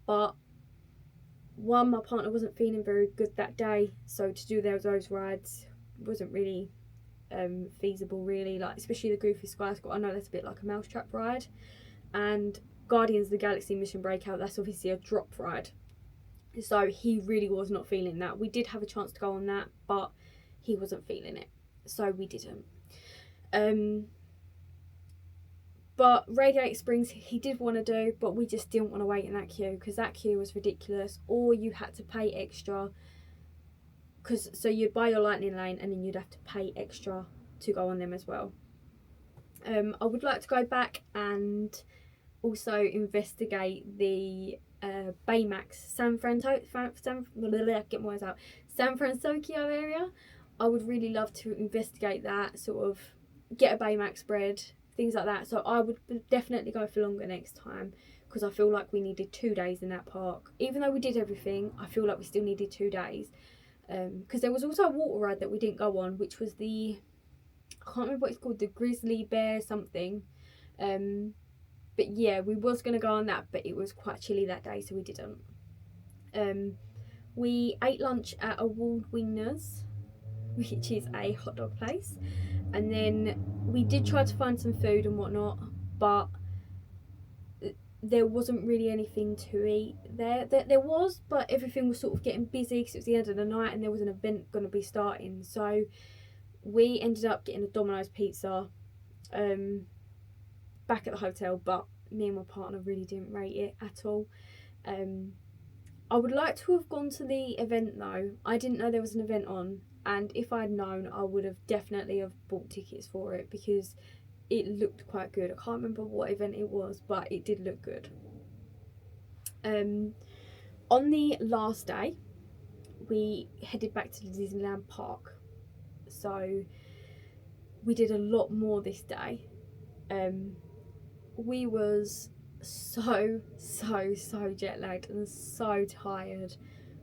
But one, my partner wasn't feeling very good that day, so to do those rides wasn't really feasible really, like especially the Goofy Sky School. I know that's a bit like a mousetrap ride, and Guardians of the Galaxy Mission Breakout, that's obviously a drop ride, so he really was not feeling that. We did have a chance to go on that, but he wasn't feeling it, so we didn't. But Radiator Springs he did want to do, but we just didn't want to wait in that queue, because that queue was ridiculous, or you had to pay extra. So you'd buy your lightning lane and then you'd have to pay extra to go on them as well. I would like to go back and also investigate the Baymax San Francisco area. I would really love to investigate that, sort of get a Baymax spread, things like that. So I would definitely go for longer next time, because I feel like we needed 2 days in that park. Even though we did everything, I feel like we still needed 2 days. Because there was also a water ride that we didn't go on, which was I can't remember what it's called, the Grizzly Bear something. But yeah, we was going to go on that, but it was quite chilly that day, so we didn't. We ate lunch at a Wald Wingers, which is a hot dog place. And then we did try to find some food and whatnot, but there wasn't really anything to eat there. There was, but everything was sort of getting busy because it was the end of the night and there was an event going to be starting. So we ended up getting a Domino's pizza back at the hotel, but me and my partner really didn't rate it at all. I would like to have gone to the event though. I didn't know there was an event on, and if I'd known, I would have definitely have bought tickets for it, because it looked quite good. I can't remember what event it was, but it did look good. On the last day, we headed back to the Disneyland park. So we did a lot more this day. We was so jet lagged and so tired.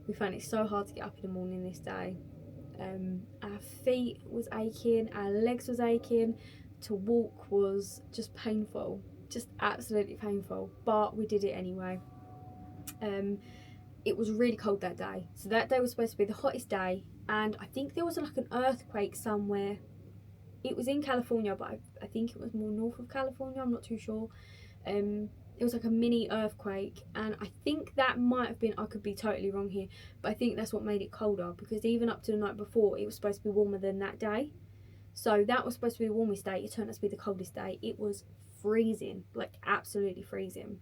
We found it so hard to get up in the morning this day. Our feet was aching, our legs was aching. To walk was just painful, just absolutely painful, but we did it anyway. It was really cold that day, so that day was supposed to be the hottest day, and I think there was like an earthquake somewhere. It was in California, but I think it was more north of California, I'm not too sure. It was like a mini earthquake, and I think that might have been, I could be totally wrong here, but I think that's what made it colder, because even up to the night before it was supposed to be warmer than that day. So that was supposed to be the warmest day. It turned out to be the coldest day. It was freezing, like absolutely freezing.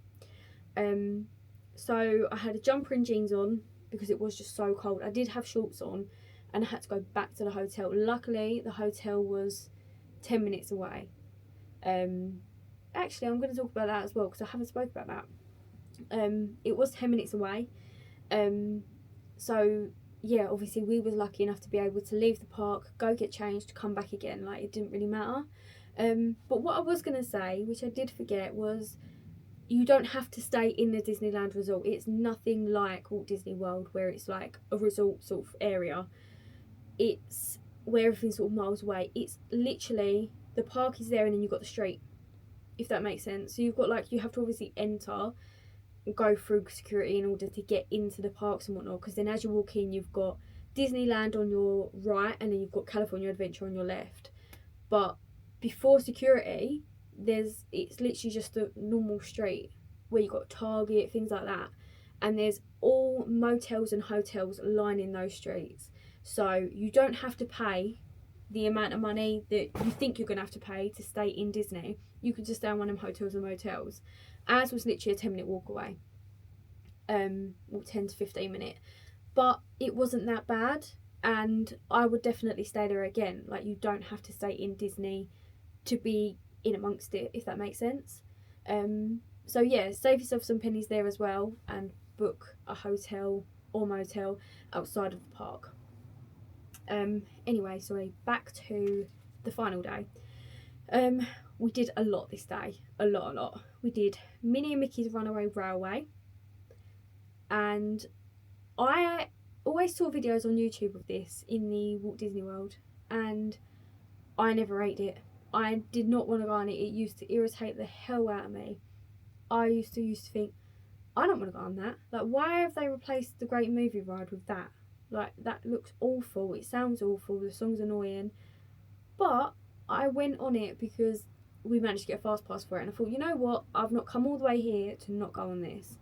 So I had a jumper and jeans on because it was just so cold. I did have shorts on, and I had to go back to the hotel. Luckily, the hotel was 10 minutes away. Actually, I'm going to talk about that as well, because I haven't spoke about that. It was 10 minutes away. So yeah, obviously we was lucky enough to be able to leave the park, go get changed, come back again. Like, it didn't really matter. But what I was going to say, which I did forget, was you don't have to stay in the Disneyland Resort. It's nothing like Walt Disney World, where it's like a resort sort of area. It's where everything's sort of miles away. It's literally, the park is there and then you've got the street, if that makes sense. So you've got like, you have to obviously enter, go through security in order to get into the parks and whatnot, because then as you walk in, you've got Disneyland on your right and then you've got California Adventure on your left. But before security, it's literally just a normal street. where you got Target, things like that. And there's all motels and hotels lining those streets. So you don't have to pay the amount of money that you think you're going to have to pay to stay in Disney. You could just stay in one of them hotels and motels. Ours was literally a 10-minute walk away. Or 10 to 15 minute. But it wasn't that bad. And I would definitely stay there again. Like, you don't have to stay in Disney to be in amongst it, if that makes sense. So yeah, save yourself some pennies there as well, and book a hotel or motel outside of the park. Anyway, sorry, back to the final day. We did a lot this day, a lot. We did Minnie and Mickey's Runaway Railway, and I always saw videos on YouTube of this in the Walt Disney World, and I never ate it. I did not want to go on it. It used to irritate the hell out of me. I used to think, I don't want to go on that. Like, why have they replaced the Great Movie Ride with that? Like, that looks awful. It sounds awful. The song's annoying. But I went on it because we managed to get a fast pass for it, and I thought, you know what? I've not come all the way here to not go on this.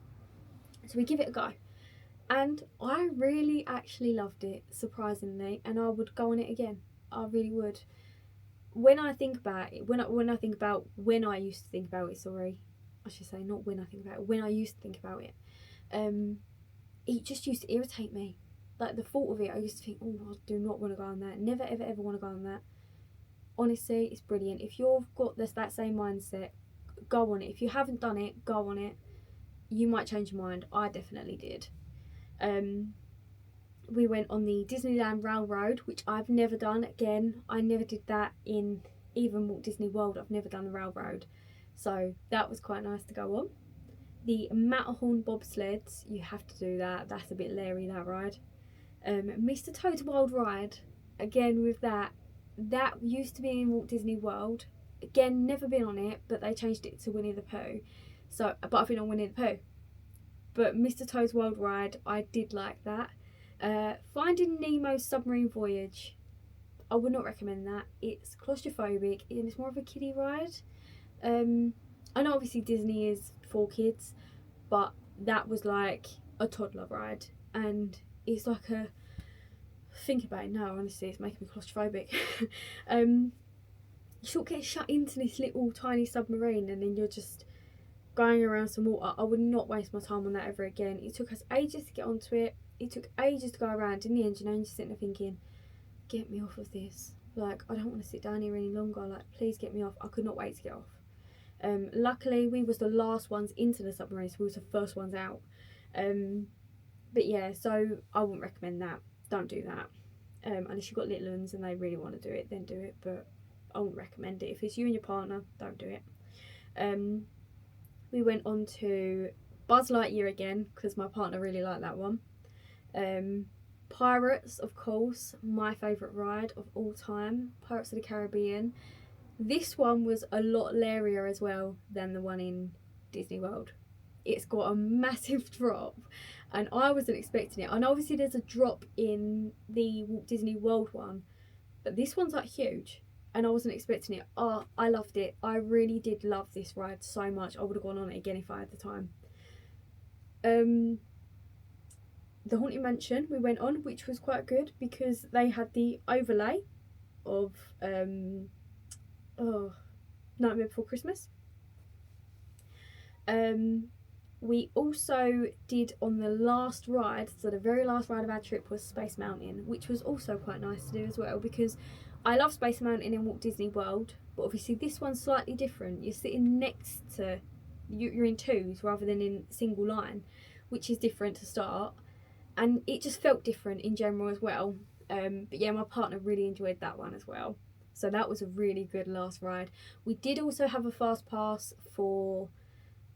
So we give it a go. And I really actually loved it, surprisingly, and I would go on it again. I really would. When I think about it, when I used to think about it, sorry, I should say not when I think about it, when I used to think about it, it just used to irritate me. Like, the thought of it, I used to think, oh, I do not want to go on that. Never, ever, ever want to go on that. Honestly, it's brilliant. If you've got that same mindset, go on it. If you haven't done it, go on it. You might change your mind. I definitely did. We went on the Disneyland Railroad, which I've never done. Again, I never did that in even Walt Disney World. I've never done the railroad, so that was quite nice to go on. The Matterhorn bobsleds, you have to do that. That's a bit leery, that ride. Mr. Toad's Wild Ride, again with that used to be in Walt Disney World. Again, never been on it, but they changed it to Winnie the Pooh. So, but I've been on Winnie the Pooh. But Mr. Toad's Wild Ride, I did like that. Finding Nemo's Submarine Voyage, I would not recommend that. It's claustrophobic and it's more of a kiddie ride. I know obviously Disney is for kids, but that was like a toddler ride, and it's like a, think about it now, honestly, it's making me claustrophobic. You sort of get shut into this little tiny submarine, and then you're just going around some water. I would not waste my time on that ever again. It took us ages to get onto it. It took ages to go around. In the end, you know, you're just sitting there thinking, get me off of this. Like, I don't want to sit down here any longer. Like, please get me off. I could not wait to get off. Luckily, we was the last ones into the submarine, so we was the first ones out. But yeah, so I wouldn't recommend that. Don't do that. Unless you've got little ones and they really want to do it, then do it. But I wouldn't recommend it. If it's you and your partner, don't do it. We went on to Buzz Lightyear again because my partner really liked that one. Pirates, of course, my favourite ride of all time. Pirates of the Caribbean. This one was a lot leerier as well than the one in Disney World. It's got a massive drop, and I wasn't expecting it. And obviously there's a drop in the Walt Disney World one, but this one's like huge, and I wasn't expecting it. Oh, I loved it. I really did love this ride so much. I would have gone on it again if I had the time. The Haunted Mansion we went on, which was quite good because they had the overlay of Nightmare Before Christmas. We also did on the last ride, so the very last ride of our trip was Space Mountain, which was also quite nice to do as well because I love Space Mountain in Walt Disney World, but obviously this one's slightly different. You're sitting next to, you're in twos rather than in single line, which is different to start, and it just felt different in general as well. But yeah, my partner really enjoyed that one as well, so that was a really good last ride. We did also have a fast pass for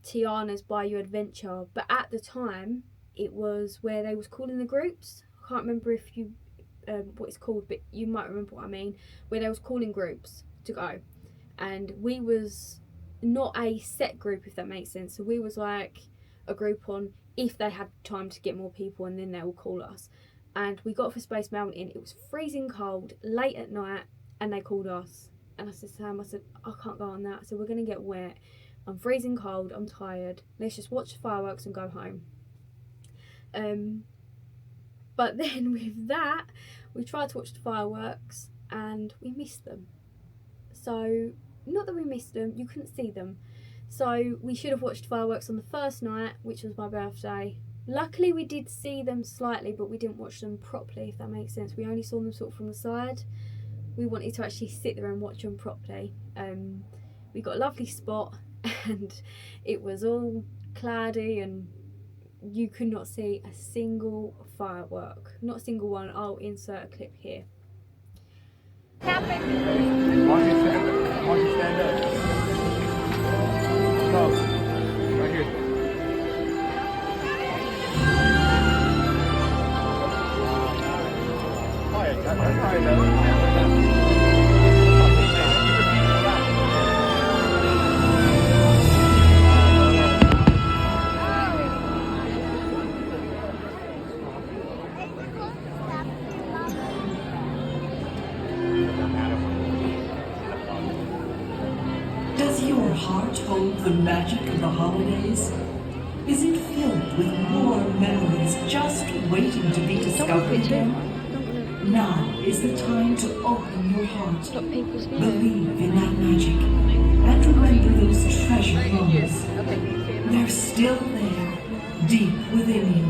Tiana's Bayou Adventure, but at the time it was where they was calling the groups. I can't remember if you what it's called, but you might remember what I mean, where they was calling groups to go, and we was not a set group, if that makes sense. So we was like a group on if they had time to get more people, and then they will call us. And we got for Space Mountain. It was freezing cold, late at night, and they called us. And I said to Sam, I said, I can't go on that, so we're gonna get wet. I'm freezing cold, I'm tired, let's just watch the fireworks and go home. But then with that, we tried to watch the fireworks and we missed them. So, not that we missed them, you couldn't see them. So we should have watched fireworks on the first night, which was my birthday. Luckily we did see them slightly, but we didn't watch them properly, if that makes sense. We only saw them sort of from the side. We wanted to actually sit there and watch them properly. We got a lovely spot and it was all cloudy and you could not see a single firework. Not a single one. I'll insert a clip here. Why don't you stand up? Why don't you stand up? Go. Right here. Quiet. That's quiet though. Does your heart hold the magic of the holidays? Is it filled with more memories just waiting to be discovered again? Now is the time to open your heart, believe in that magic, and remember those treasured moments. They're still there, deep within you,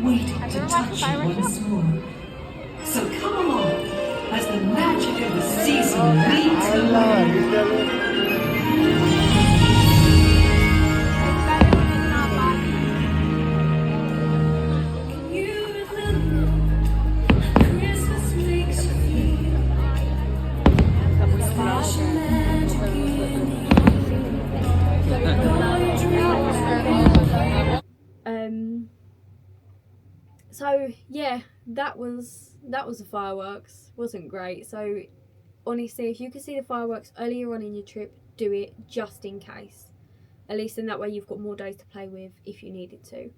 waiting to touch you once more. So come along, as the magic of the season leads the way. So yeah, that was the fireworks. Wasn't great. So honestly, if you could see the fireworks earlier on in your trip, do it just in case. At least in that way you've got more days to play with if you needed to.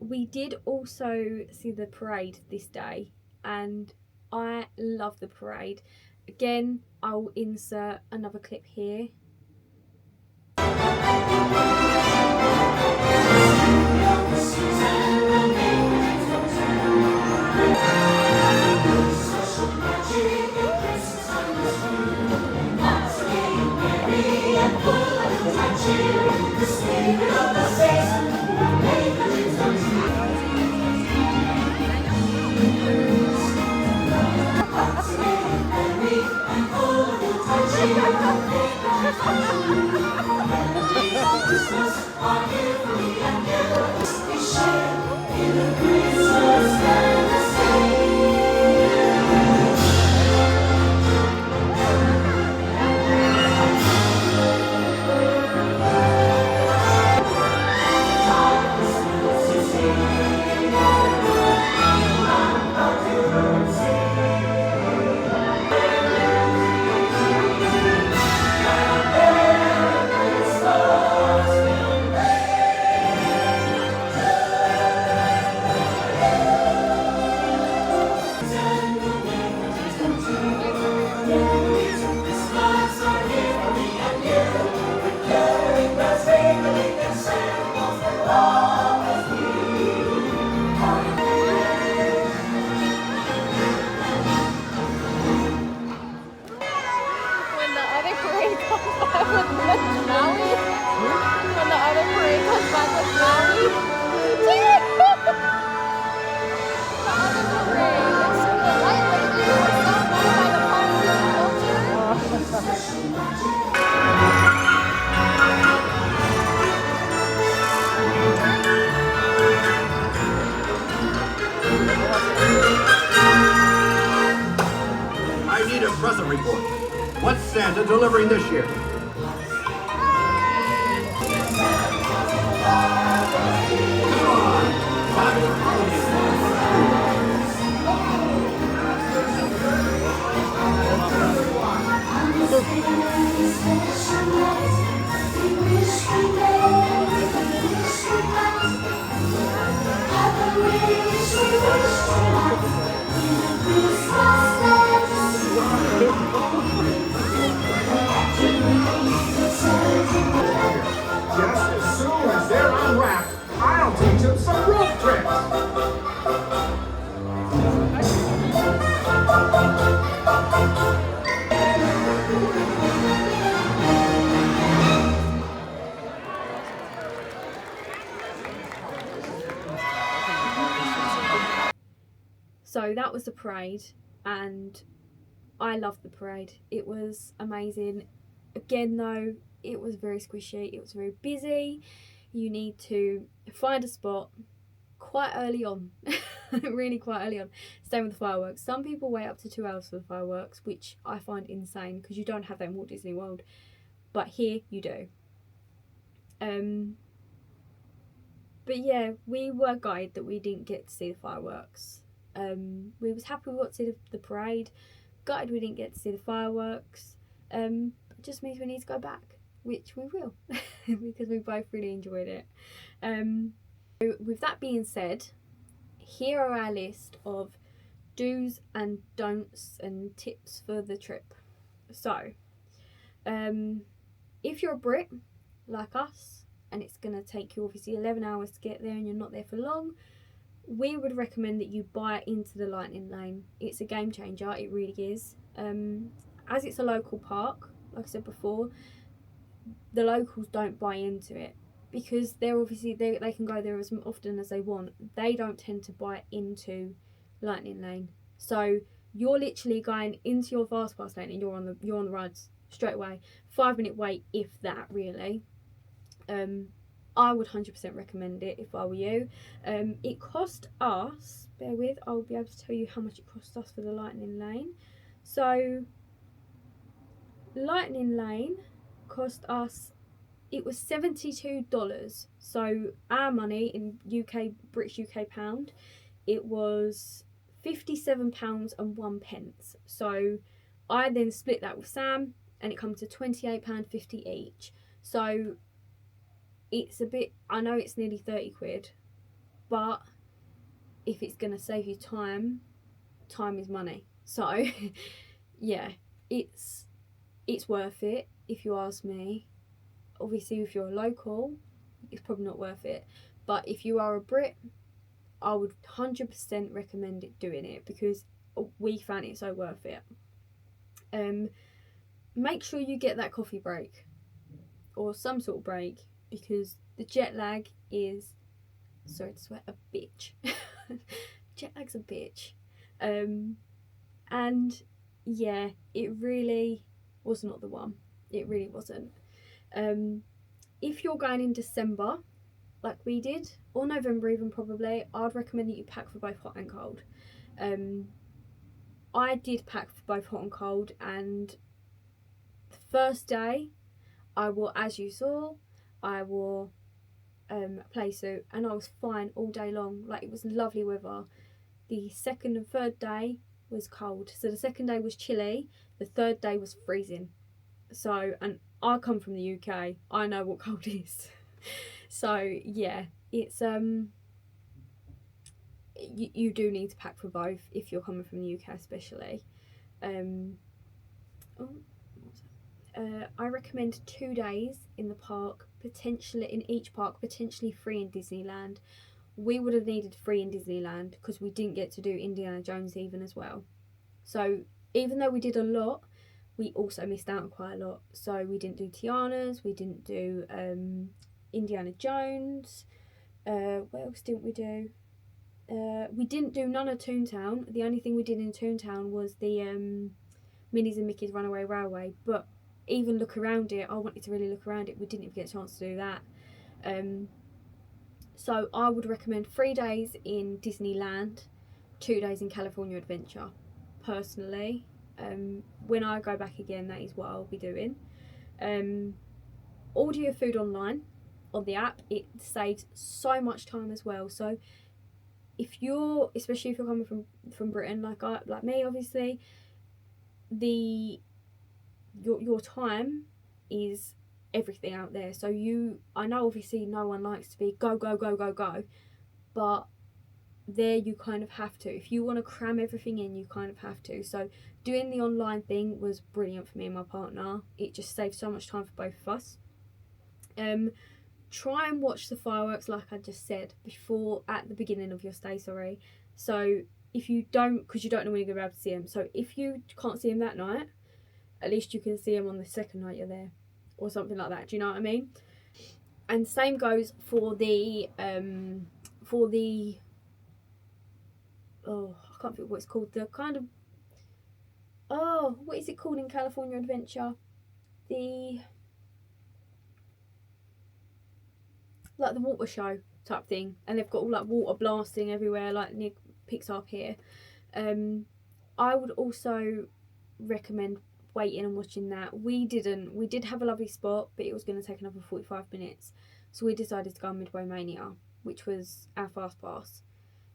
We did also see the parade this day and I love the parade. Again, I'll insert another clip here. I need a present report. What's Santa delivering this year? Come on. So that was the parade, and I loved the parade. It was amazing. Again though, it was very squishy, it was very busy. You need to find a spot quite early on. Really quite early on. Same with the fireworks. Some people wait up to 2 hours for the fireworks, which I find insane because you don't have that in Walt Disney World, but here you do. But yeah, we were gutted that we didn't get to see the fireworks. We was happy we got to see the parade. Gutted we didn't get to see the fireworks. It just means we need to go back, which we will, because we both really enjoyed it. So with that being said, here are our list of do's and don'ts and tips for the trip. So, if you're a Brit like us, and it's going to take you obviously 11 hours to get there and you're not there for long, we would recommend that you buy into the Lightning Lane. It's a game changer, it really is. As it's a local park, like I said before, the locals don't buy into it because they're obviously they can go there as often as they want. They don't tend to buy into Lightning Lane, so you're literally going into your fast pass lane and you're on the rides straight away. 5-minute wait, if that, really. I would 100% recommend it if I were you. It cost us, bear with, I'll be able to tell you how much it cost us for the Lightning Lane. So Lightning Lane cost us, it was $72. So our money in British UK pound, it was £57.01. So I then split that with Sam and it comes to £28.50 each. So it's a bit, I know it's nearly 30 quid, but if it's going to save you time is money. So yeah, it's worth it if you ask me. Obviously if you're a local, it's probably not worth it, but if you are a Brit, I would 100% recommend doing it because we found it so worth it. Make sure you get that coffee break or some sort of break, because the jet lag is, sorry to swear, a bitch. Jet lag's a bitch. And yeah, it really was not the one. It really wasn't. If you're going in December, like we did, or November even probably, I'd recommend that you pack for both hot and cold. I did pack for both hot and cold, and the first day I wore, as you saw, I wore a play suit and I was fine all day long. Like, it was lovely weather. The second and third day was cold. So the second day was chilly, the third day was freezing. So, and I come from the UK, I know what cold is. So yeah, it's you do need to pack for both if you're coming from the UK especially. I recommend 2 days in the park, potentially in each park, potentially 3 in Disneyland. We would have needed 3 in Disneyland because we didn't get to do Indiana Jones even as well. So even though we did a lot, we also missed out on quite a lot. So we didn't do Tiana's, we didn't do Indiana Jones. What else didn't we do? We didn't do none of Toontown. The only thing we did in Toontown was the Minnie's and Mickey's Runaway Railway, but even look around it, I wanted to really look around it, we didn't even get a chance to do that. So I would recommend 3 days in Disneyland, 2 days in California Adventure, personally. When I go back again, that is what I'll be doing. Order your food online on the app, it saves so much time as well. So if you're, especially if you're coming from Britain like me obviously, your time is everything out there. So I know obviously no one likes to be go, but there you kind of have to. If you want to cram everything in, you kind of have to. So doing the online thing was brilliant for me and my partner. It just saved so much time for both of us. Try and watch the fireworks like I just said before, at the beginning of your stay, sorry. So if you don't, because you don't know when you're going to be able to see them, so if you can't see them that night, at least you can see them on the second night you're there, or something like that. Do you know what I mean? And same goes for the oh, I can't think what it's called. The kind of, oh, what is it called in California Adventure? Like the water show type thing, and they've got all like water blasting everywhere, like Nick picks up here. I would also recommend waiting and watching that. We did have a lovely spot, but it was going to take another 45 minutes, so we decided to go on Midway Mania, which was our fast pass.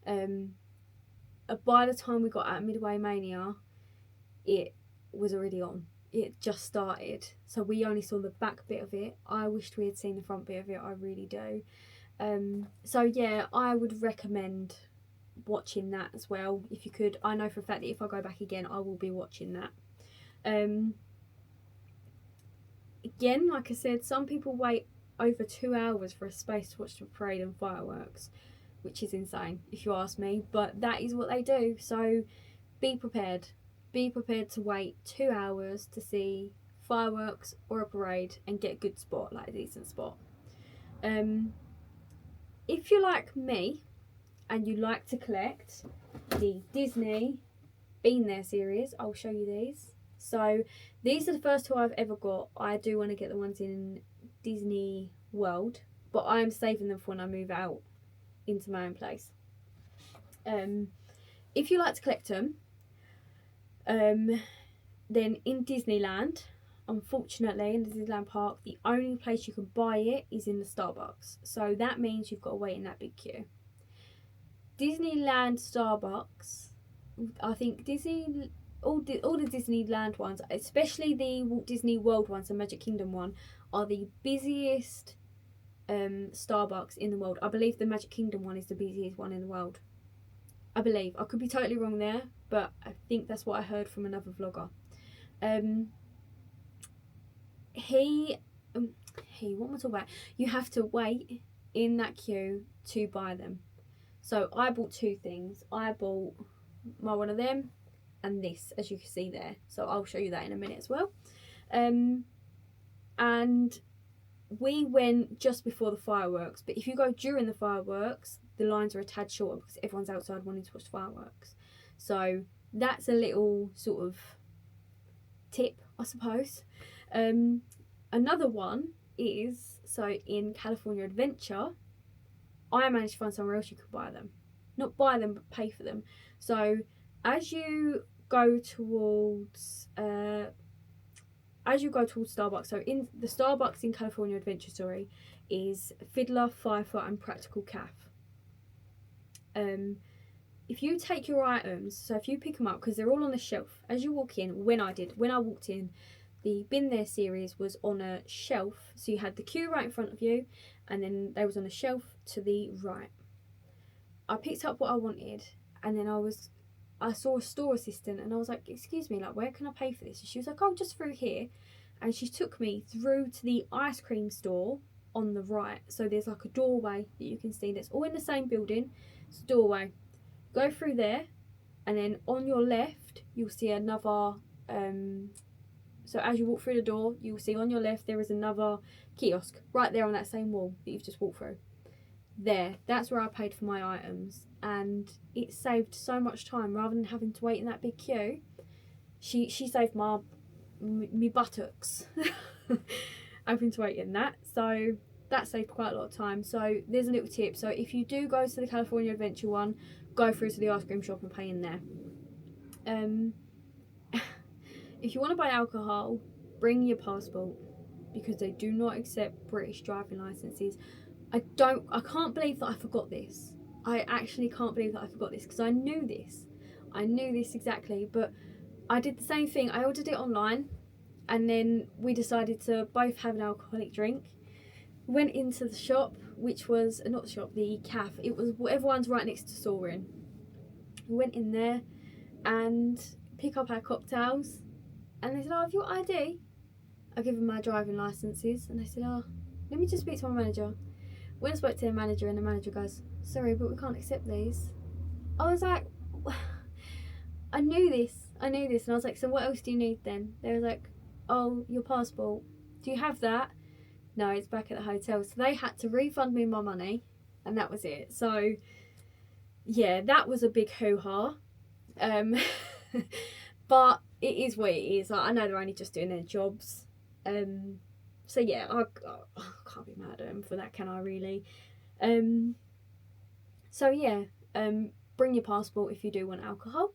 By the time we got at Midway Mania, it was already on. It just started, so we only saw the back bit of it. I wished we had seen the front bit of it, I really do. So yeah, I would recommend watching that as well if you could. I know for a fact that if I go back again, I will be watching that. Again, like I said, some people wait over 2 hours for a space to watch the parade and fireworks, which is insane if you ask me, but that is what they do. So be prepared. Be prepared to wait 2 hours to see fireworks or a parade and get a good spot, like a decent spot. If you're like me and you like to collect the Disney Been There series, I'll show you these. So these are the first two I've ever got. I do want to get the ones in Disney World, but I'm saving them for when I move out into my own place. If you like to collect them, then in Disneyland, unfortunately, in the Disneyland Park, the only place you can buy it is in the Starbucks. So that means you've got to wait in that big queue. Disneyland Starbucks, I think all the Disneyland ones, especially the Walt Disney World ones, the Magic Kingdom one, are the busiest Starbucks in the world. I believe the Magic Kingdom one is the busiest one in the world. I believe. I could be totally wrong there, but I think that's what I heard from another vlogger. What am I talking about? You have to wait in that queue to buy them. So I bought two things. I bought my one of them and this, as you can see there. So I'll show you that in a minute as well. And we went just before the fireworks, but if you go during the fireworks, the lines are a tad shorter because everyone's outside wanting to watch the fireworks. So that's a little sort of tip, I suppose. Another one is, so in California Adventure, I managed to find somewhere else you could buy them. Not buy them, but pay for them. So as you go towards Starbucks, so in the Starbucks in California Adventure, is Fiddler, Pfeiffer and Practical Calf. If you take your items, so if you pick them up, because they're all on a shelf, as you walk in, when I walked in, the Been There series was on a shelf, so you had the queue right in front of you, and then they was on a shelf to the right. I picked up what I wanted, and then I saw a store assistant, and I was like, excuse me, like, where can I pay for this? And she was like, oh, just through here. And she took me through to the ice cream store on the right. So there's like a doorway that you can see that's all in the same building. It's a doorway. Go through there, and then on your left, you'll see another, so as you walk through the door, you'll see on your left there is another kiosk right there on that same wall that you've just walked through. That's where I paid for my items, and it saved so much time rather than having to wait in that big queue. She saved my buttocks having to wait in that, so that saved quite a lot of time. So there's a little tip. So if you do go to the California Adventure one, go through to the ice cream shop and pay in there. If you want to buy alcohol, bring your passport, because they do not accept British driving licenses. I can't believe that I forgot this. I actually can't believe that I forgot this, because I knew this exactly, but I did the same thing. I ordered it online, and then we decided to both have an alcoholic drink. Went into the shop, which was not the shop, the cafe. It was everyone's right next to Soaring. We went in there and pick up our cocktails, and they said, oh, have you got ID? I give them my driving licenses, and they said, oh, let me just speak to my manager. When I spoke to the manager, and the manager goes, sorry, but we can't accept these. I was like, I knew this, and I was like, so what else do you need then? They were like, oh, your passport. Do you have that? No, it's back at the hotel. So they had to refund me my money, and that was it. So yeah, that was a big hoo-ha. But it is what it is. Like, I know they're only just doing their jobs. So yeah, I can't be mad at them for that, can I really? So yeah, bring your passport if you do want alcohol.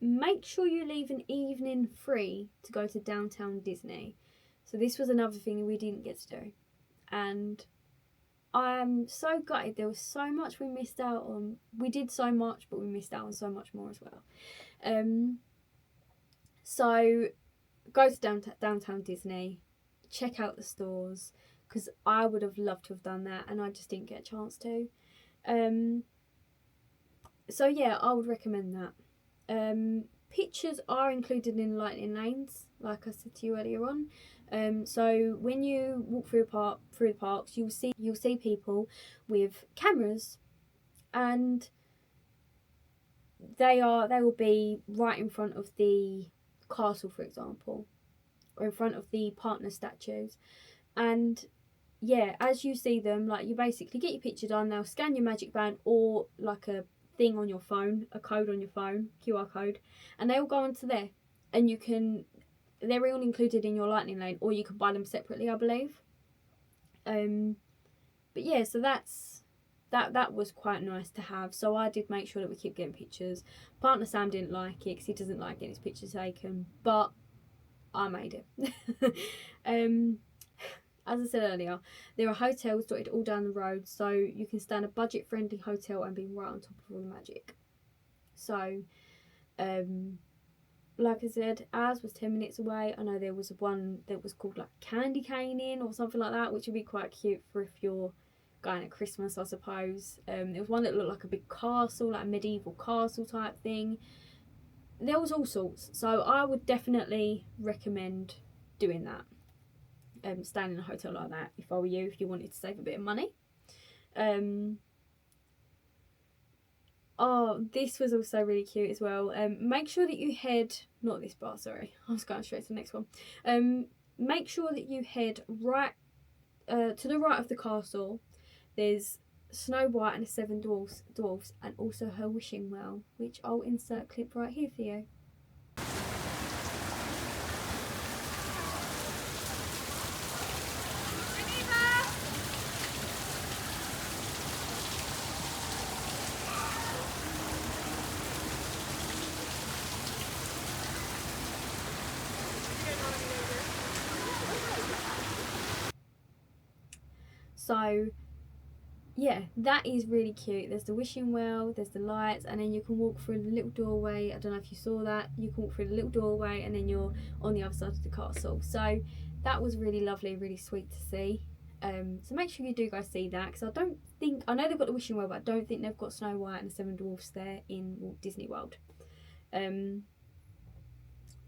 Make sure you leave an evening free to go to downtown Disney. So this was another thing we didn't get to do, and I'm so gutted. There was so much we missed out on. We did so much, but we missed out on so much more as well. So go to downtown Disney, check out the stores, because I would have loved to have done that, and I just didn't get a chance to. So yeah, I would recommend that. Pictures are included in lightning lanes, like I said to you earlier on. So when you walk through the parks, you'll see people with cameras, and they will be right in front of the castle, for example, or in front of the partner statues. And yeah, as you see them, like, you basically get your picture done, they'll scan your magic band or like a thing on your phone, a code on your phone, QR code, and they all go onto there, and they're all included in your lightning lane, or you can buy them separately, I believe. But yeah, so that was quite nice to have. So I did make sure that we keep getting pictures. Partner Sam didn't like it because he doesn't like getting his pictures taken, but I made it. As I said earlier, there are hotels dotted all down the road, so you can stay in a budget-friendly hotel and be right on top of all the magic. So, like I said, ours was 10 minutes away. I know there was one that was called like Candy Caning or something like that, which would be quite cute for if you're going at Christmas, I suppose. There was one that looked like a big castle, like a medieval castle type thing. There was all sorts, so I would definitely recommend doing that. Staying in a hotel like that, if I were you, if you wanted to save a bit of money. Oh, this was also really cute as well. Make sure that you head, not this bar, sorry, I was going straight to the next one. Make sure that you head right to the right of the castle. There's Snow White and the Seven Dwarfs, and also her wishing well, which I'll insert a clip right here for you. So yeah, that is really cute. There's the wishing well, there's the lights, and then you can walk through the little doorway. I don't know if you saw that. You can walk through the little doorway, and then you're on the other side of the castle. So that was really lovely, really sweet to see. So make sure you do go see that, because I know they've got the wishing well, but I don't think they've got Snow White and the Seven Dwarfs there in Walt Disney World.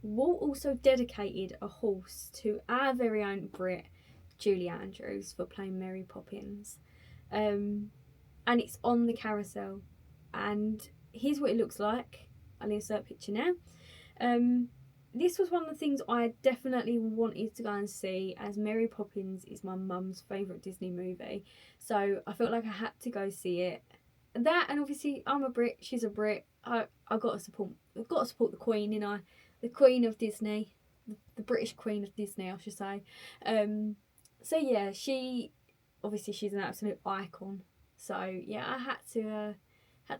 Walt also dedicated a horse to our very own Brit, Julie Andrews, for playing Mary Poppins. And it's on the carousel, and here's what it looks like. I'll insert a picture now. This was one of the things I definitely wanted to go and see, as Mary Poppins is my mum's favourite Disney movie, so I felt like I had to go see it. That, and obviously I'm a Brit, she's a Brit. I've got to support the Queen, you know, the Queen of Disney, the British Queen of Disney, I should say. So yeah, she's an absolute icon. So yeah, I had to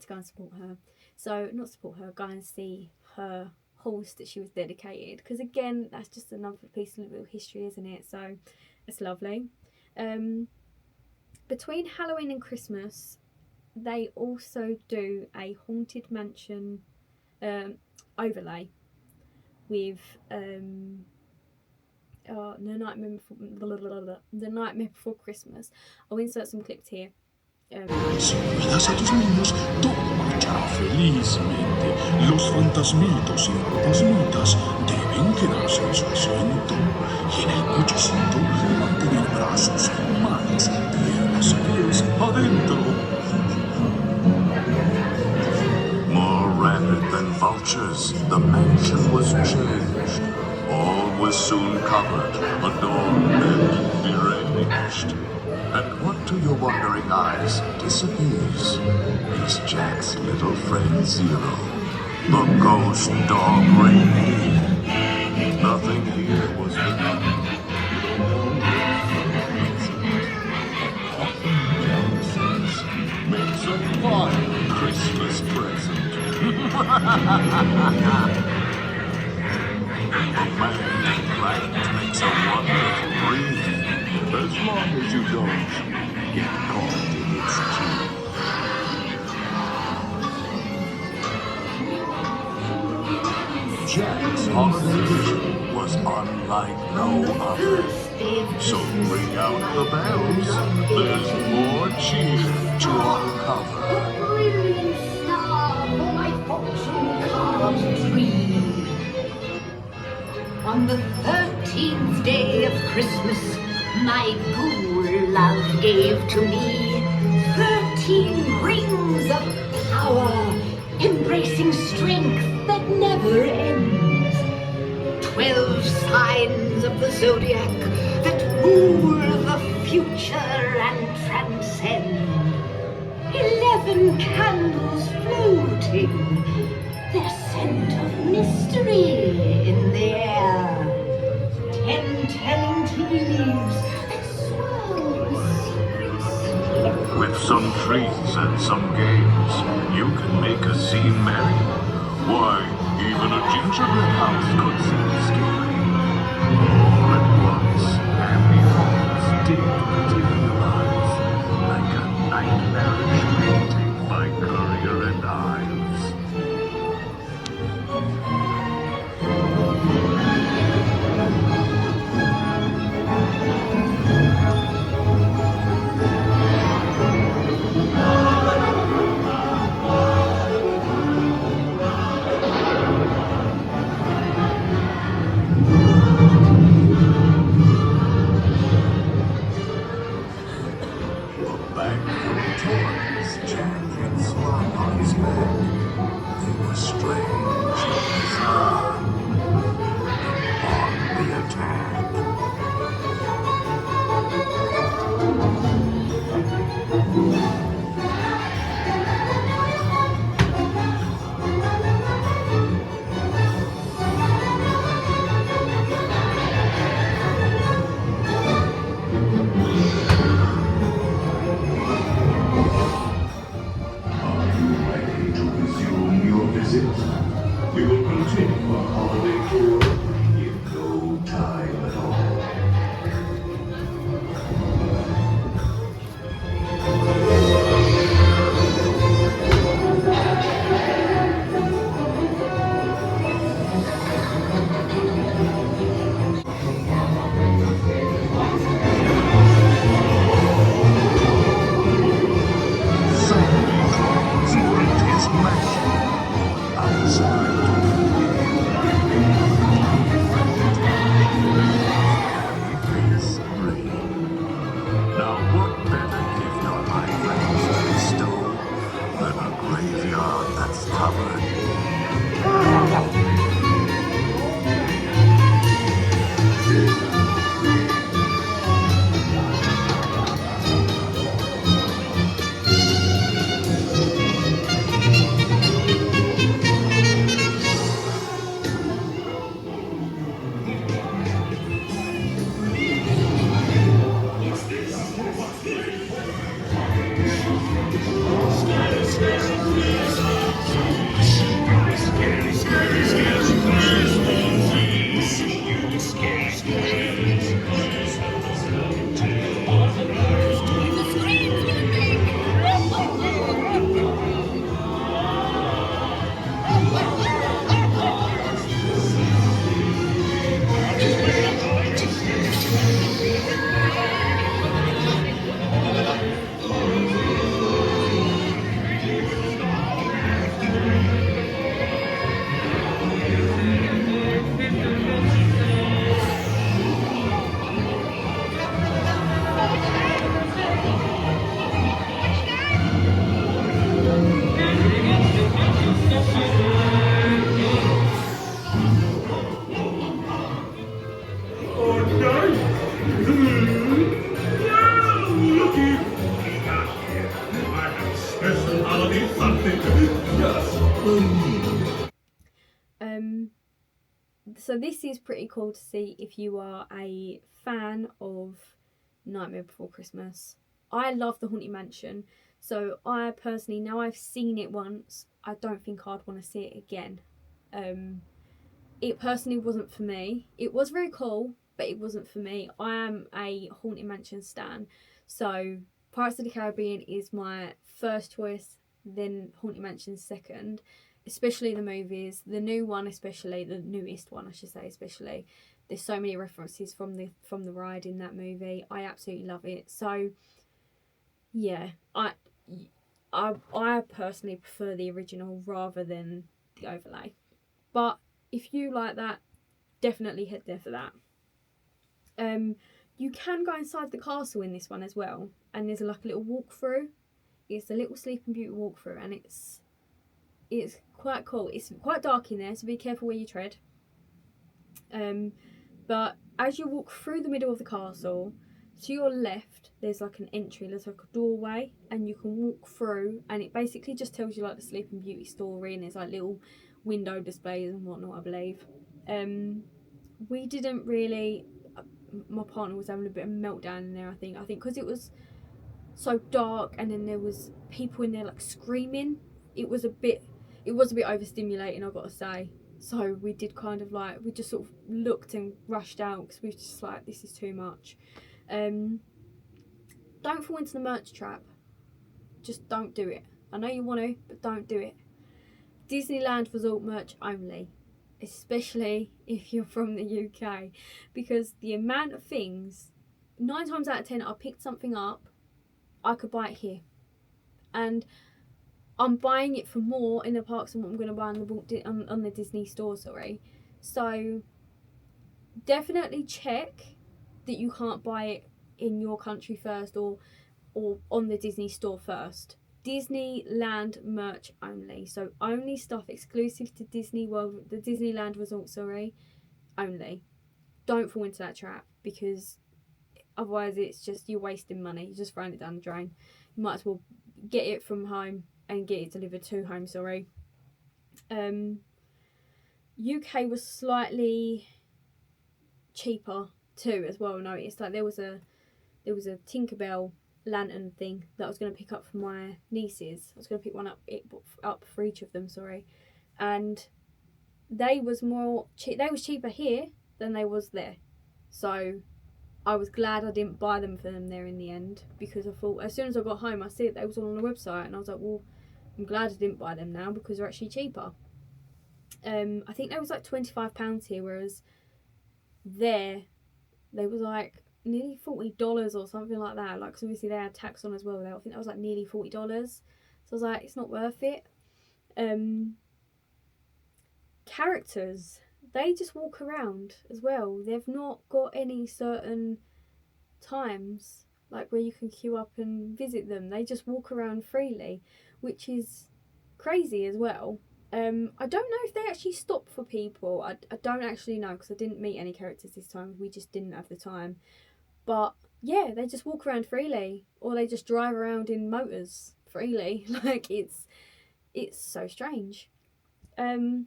go and support her. So not support her, go and see her horse that she was dedicated, because again, that's just another piece of little history, isn't it? So it's lovely. Between Halloween and Christmas, they also do a Haunted Mansion overlay with The Nightmare Before Christmas. I'll insert some clips here. Midas a tus niños, todo marchará felizmente. Los fantasmitos y fantasmitas deben quedarse en su asiento. Y en el cochecito mantener brazos, manos, piernas y pies adentro. More rapid than vultures, the mansion was changed. All was soon covered, adorned, and deranged. And what to your wondering eyes disappears is Jack's little friend Zero, the ghost dog reindeer. Nothing here was hidden. Jack says, makes a fine Christmas present. A man plant makes a wonderful breed, as long as you don't get caught in its teeth. Jack's holiday vision was unlike no other. So ring out the bells. There's more cheer to uncover. Brilliant star for my fortune card tree. On the 13th day of Christmas, my ghoul love gave to me 13 rings of power, embracing strength that never ends. 12 signs of the zodiac that rule the future and transcend. 11 candles floating, their scent of mystery in the air. 10 telling tea leaves that swirl with secrets. With some trees and some games, you can make a scene merry. Why, even a gingerbread house could seem scary. All at once, happy thoughts did materialize, like a nightmarish painting by Currier and Ives. So this is pretty cool to see if you are a fan of Nightmare Before Christmas. I love the Haunted Mansion, so I personally, now I've seen it once, I don't think I'd want to see it again. It personally wasn't for me. It was very cool, but it wasn't for me. I am a Haunted Mansion stan, so Pirates of the Caribbean is my first choice, then Haunted Mansion second, especially the movies, the new one especially, the newest one I should say especially. There's so many references from the ride in that movie. I absolutely love it. So yeah, I personally prefer the original rather than the overlay. But if you like that, definitely head there for that. You can go inside the castle in this one as well, and there's like a little walkthrough. It's a little Sleeping Beauty walkthrough, and it's quite cool. It's quite dark in there, so be careful where you tread. But as you walk through the middle of the castle, to your left there's like an entry, there's like a doorway, and you can walk through, and it basically just tells you like the Sleeping Beauty story, and there's like little window displays and whatnot, I believe. We didn't really, my partner was having a bit of a meltdown in there, I think because it was so dark, and then there was people in there like screaming. It was a bit overstimulating, I've got to say. So we did kind of like, we just sort of looked and rushed out because we were just like, this is too much. Don't fall into the merch trap. Just don't do it. I know you want to, but don't do it. Disneyland Resort merch only, especially if you're from the UK, because the amount of things, 9 times out of 10 I picked something up, I could buy it here, and I'm buying it for more in the parks than what I'm going to buy on the Disney store, sorry. So definitely check that you can't buy it in your country first, or on the Disney store first. Disneyland merch only, so only stuff exclusive to Disney World, the Disneyland Resort, sorry, only. Don't fall into that trap, because otherwise it's just, you're wasting money, you're just throwing it down the drain. You might as well get it from home and get it delivered to home, sorry. UK was slightly cheaper too as well. Noticed like there was a Tinkerbell lantern thing that I was going to pick up for my nieces. I was going to pick one up for each of them, sorry, and they was cheaper here than they was there. So I was glad I didn't buy them for them there in the end, because I thought as soon as I got home I see it, they was all on the website, and I was like, well, I'm glad I didn't buy them now because they're actually cheaper. I think they was like £25 here, whereas there they was like nearly $40 or something like that. Like, cause obviously they had tax on as well. I think that was like nearly $40. So I was like, it's not worth it. Characters, they just walk around as well. They've not got any certain times like where you can queue up and visit them. They just walk around freely, which is crazy as well. I don't know if they actually stop for people. I don't actually know, because I didn't meet any characters this time. We just didn't have the time. But yeah, they just walk around freely, or they just drive around in motors freely. Like, it's so strange. Oh,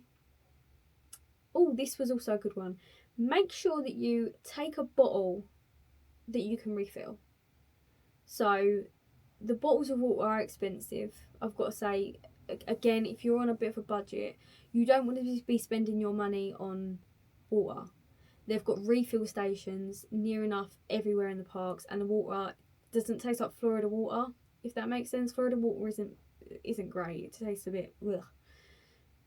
this was also a good one. Make sure that you take a bottle that you can refill. So the bottles of water are expensive, I've got to say. Again, if you're on a bit of a budget, you don't want to be spending your money on water. They've got refill stations near enough everywhere in the parks, and the water doesn't taste like Florida water, if that makes sense. Florida water isn't great. It tastes a bit ugh.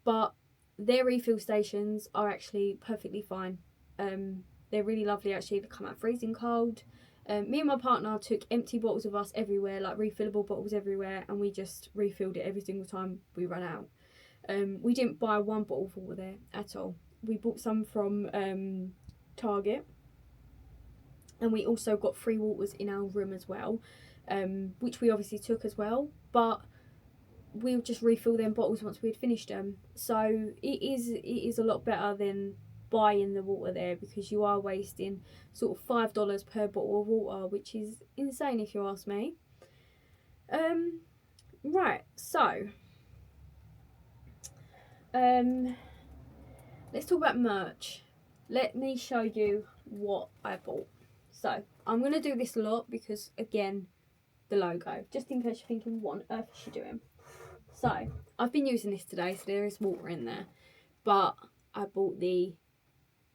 But their refill stations are actually perfectly fine. They're really lovely actually. They come out freezing cold. Me and my partner took empty bottles of us everywhere, like refillable bottles everywhere, and we just refilled it every single time we ran out. We didn't buy one bottle of water there at all. We bought some from Target, and we also got free waters in our room as well, which we obviously took as well, but we would just refill them bottles once we had finished them. So it is a lot better than buying the water there, because you are wasting sort of $5 per bottle of water, which is insane if you ask me. Right, so let's talk about merch. Let me show you what I bought. So I'm going to do this a lot because, again, the logo, just in case you're thinking, what on earth is she doing? So I've been using this today, so there is water in there, but I bought the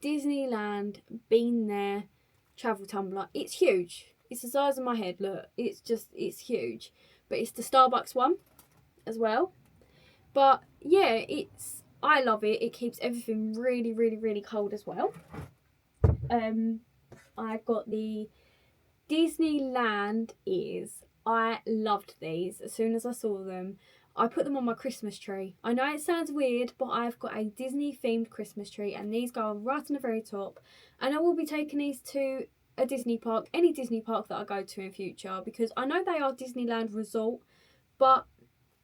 Disneyland Been There travel tumbler. It's huge. It's the size of my head. Look, it's huge, but it's the Starbucks one as well. But yeah, I love it. It keeps everything really, really, really cold as well. I got the Disneyland ears. I loved these. As soon as I saw them, I put them on my Christmas tree. I know it sounds weird, but I've got a Disney themed Christmas tree, and these go right on the very top. And I will be taking these to a Disney park, any Disney park that I go to in future, because I know they are Disneyland Resort, but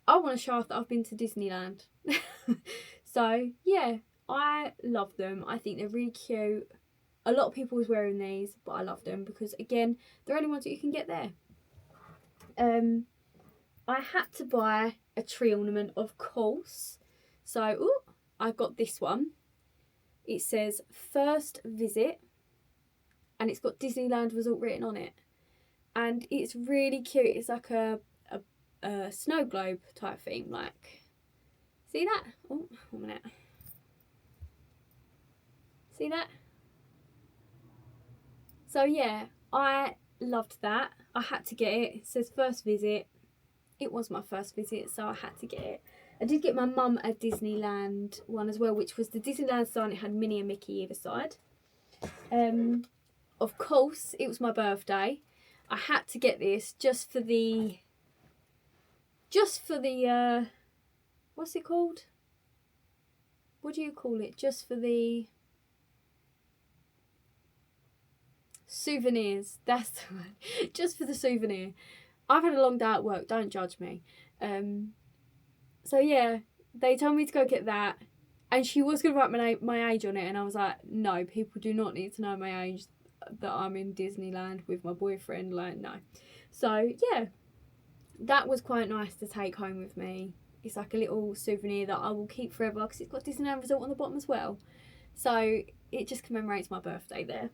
I want to show off that I've been to Disneyland. So yeah, I love them. I think they're really cute. A lot of people was wearing these, but I love them because, again, they're only ones that you can get there. I had to buy a tree ornament, of course. So I got this one. It says first visit, and it's got Disneyland Resort written on it, and it's really cute. It's like a snow globe type thing. Like, see that? Oh, 1 minute. See that? So yeah, I loved that. I had to get it. It says first visit. It was my first visit, so I had to get it. I did get my mum a Disneyland one as well, which was the Disneyland sign. It had Minnie and Mickey either side. Of course, it was my birthday. I had to get this just for the what's it called? What do you call it? Just for the souvenirs. That's the one. Just for the souvenir. I've had a long day at work, don't judge me. So yeah, they told me to go get that, and she was going to write my age on it, and I was like, no, people do not need to know my age, that I'm in Disneyland with my boyfriend, like, no. So yeah, that was quite nice to take home with me. It's like a little souvenir that I will keep forever because it's got Disneyland Resort on the bottom as well. So it just commemorates my birthday there.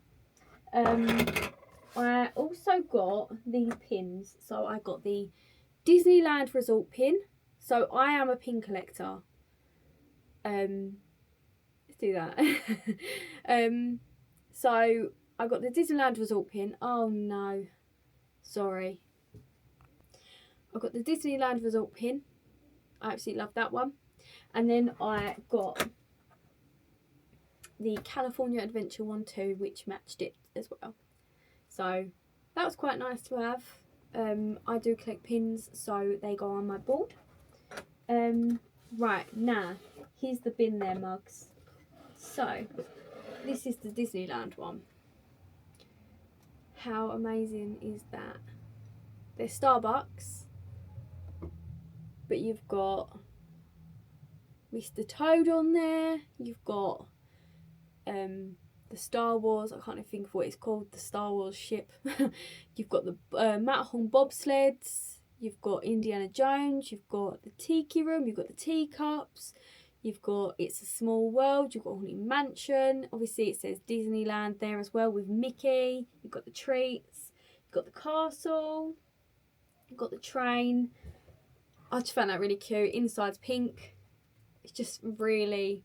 I also got these pins. So I got the Disneyland Resort pin. So I am a pin collector. Let's do that. So I got the Disneyland Resort pin. Oh no, sorry. I got the Disneyland Resort pin. I absolutely love that one. And then I got the California Adventure one too, which matched it as well. So that was quite nice to have. I do collect pins, so they go on my board. Right, now, here's the bin there mugs. So, this is the Disneyland one. How amazing is that? They're Starbucks, but you've got Mr. Toad on there. You've got the Star Wars, I can't even think of what it's called, the Star Wars ship. You've got the Matterhorn bobsleds. You've got Indiana Jones. You've got the Tiki Room. You've got the teacups. You've got It's a Small World. You've got Haunted Mansion. Obviously, it says Disneyland there as well with Mickey. You've got the treats. You've got the castle. You've got the train. I just found that really cute. Inside's pink. It's just really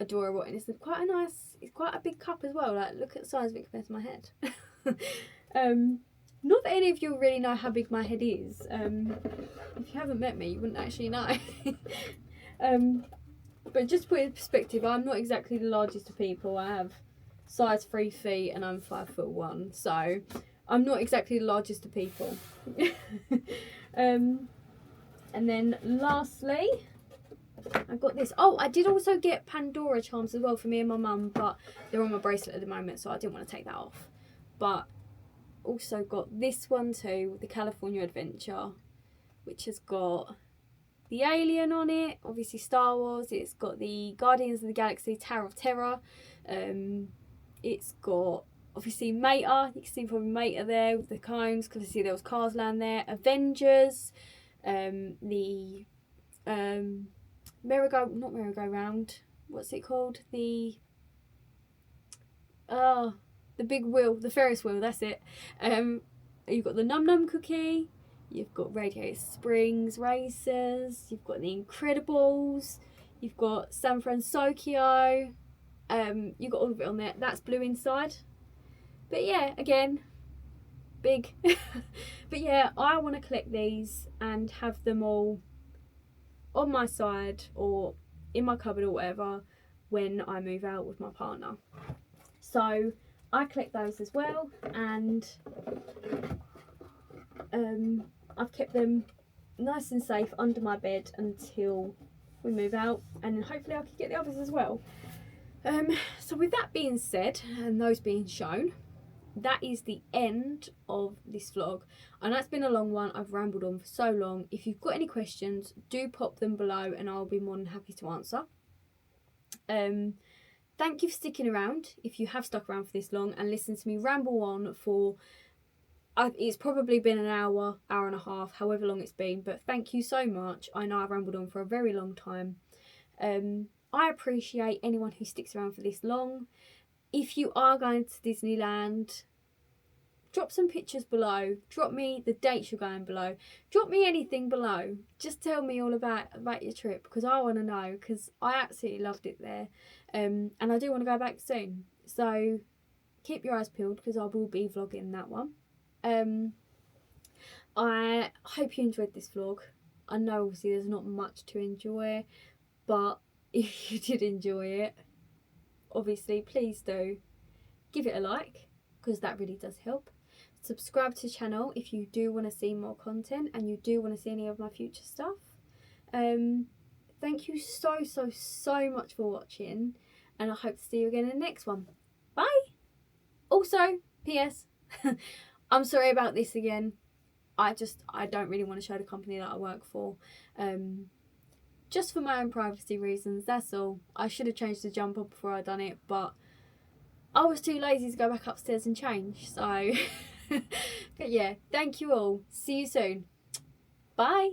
adorable, and it's quite a nice, it's quite a big cup as well. Like, look at the size of it compared to my head. Not that any of you really know how big my head is. If you haven't met me, you wouldn't actually know. But just to put it in perspective, I'm not exactly the largest of people. I have size 3 feet and I'm 5'1", so I'm not exactly the largest of people. And then lastly, I got this. Oh, I did also get Pandora charms as well for me and my mum, but they're on my bracelet at the moment, so I didn't want to take that off. But also got this one too, the California Adventure, which has got the alien on it, obviously Star Wars. It's got the Guardians of the Galaxy Tower of Terror. It's got obviously Mater. You can see probably Mater there with the cones, because I see there was Cars Land there. Avengers, the not merry-go-round. what's it called? The big wheel, the Ferris wheel, that's it. You've got the Num Num cookie, you've got Radiator Springs Racers, you've got the Incredibles, you've got San Francisco, you've got all of it on there. That's blue inside. But yeah, again, big. But yeah, I want to collect these and have them all on my side or in my cupboard or whatever when I move out with my partner. So I collect those as well, and I've kept them nice and safe under my bed until we move out, and then hopefully I can get the others as well. So with that being said and those being shown, that is the end of this vlog. I know it's been a long one, I've rambled on for so long. If you've got any questions, do pop them below and I'll be more than happy to answer. Thank you for sticking around, if you have stuck around for this long and listened to me ramble on for, it's probably been an hour, hour and a half, however long it's been, but thank you so much. I know I've rambled on for a very long time. I appreciate anyone who sticks around for this long. If you are going to Disneyland, drop some pictures below. Drop me the dates you're going below. Drop me anything below. Just tell me all about your trip, because I want to know, because I absolutely loved it there. And I do want to go back soon. So keep your eyes peeled, because I will be vlogging that one. I hope you enjoyed this vlog. I know obviously there's not much to enjoy, but if you did enjoy it, obviously please do give it a like, because that really does help. Subscribe to the channel if you do want to see more content and you do want to see any of my future stuff. Thank you so much for watching, and I hope to see you again in the next one. Bye. Also, PS, I'm sorry about this again. I don't really want to show the company that I work for. Just for my own privacy reasons, that's all. I should have changed the jumper before I'd done it, but I was too lazy to go back upstairs and change, so but yeah, thank you all. See you soon. Bye.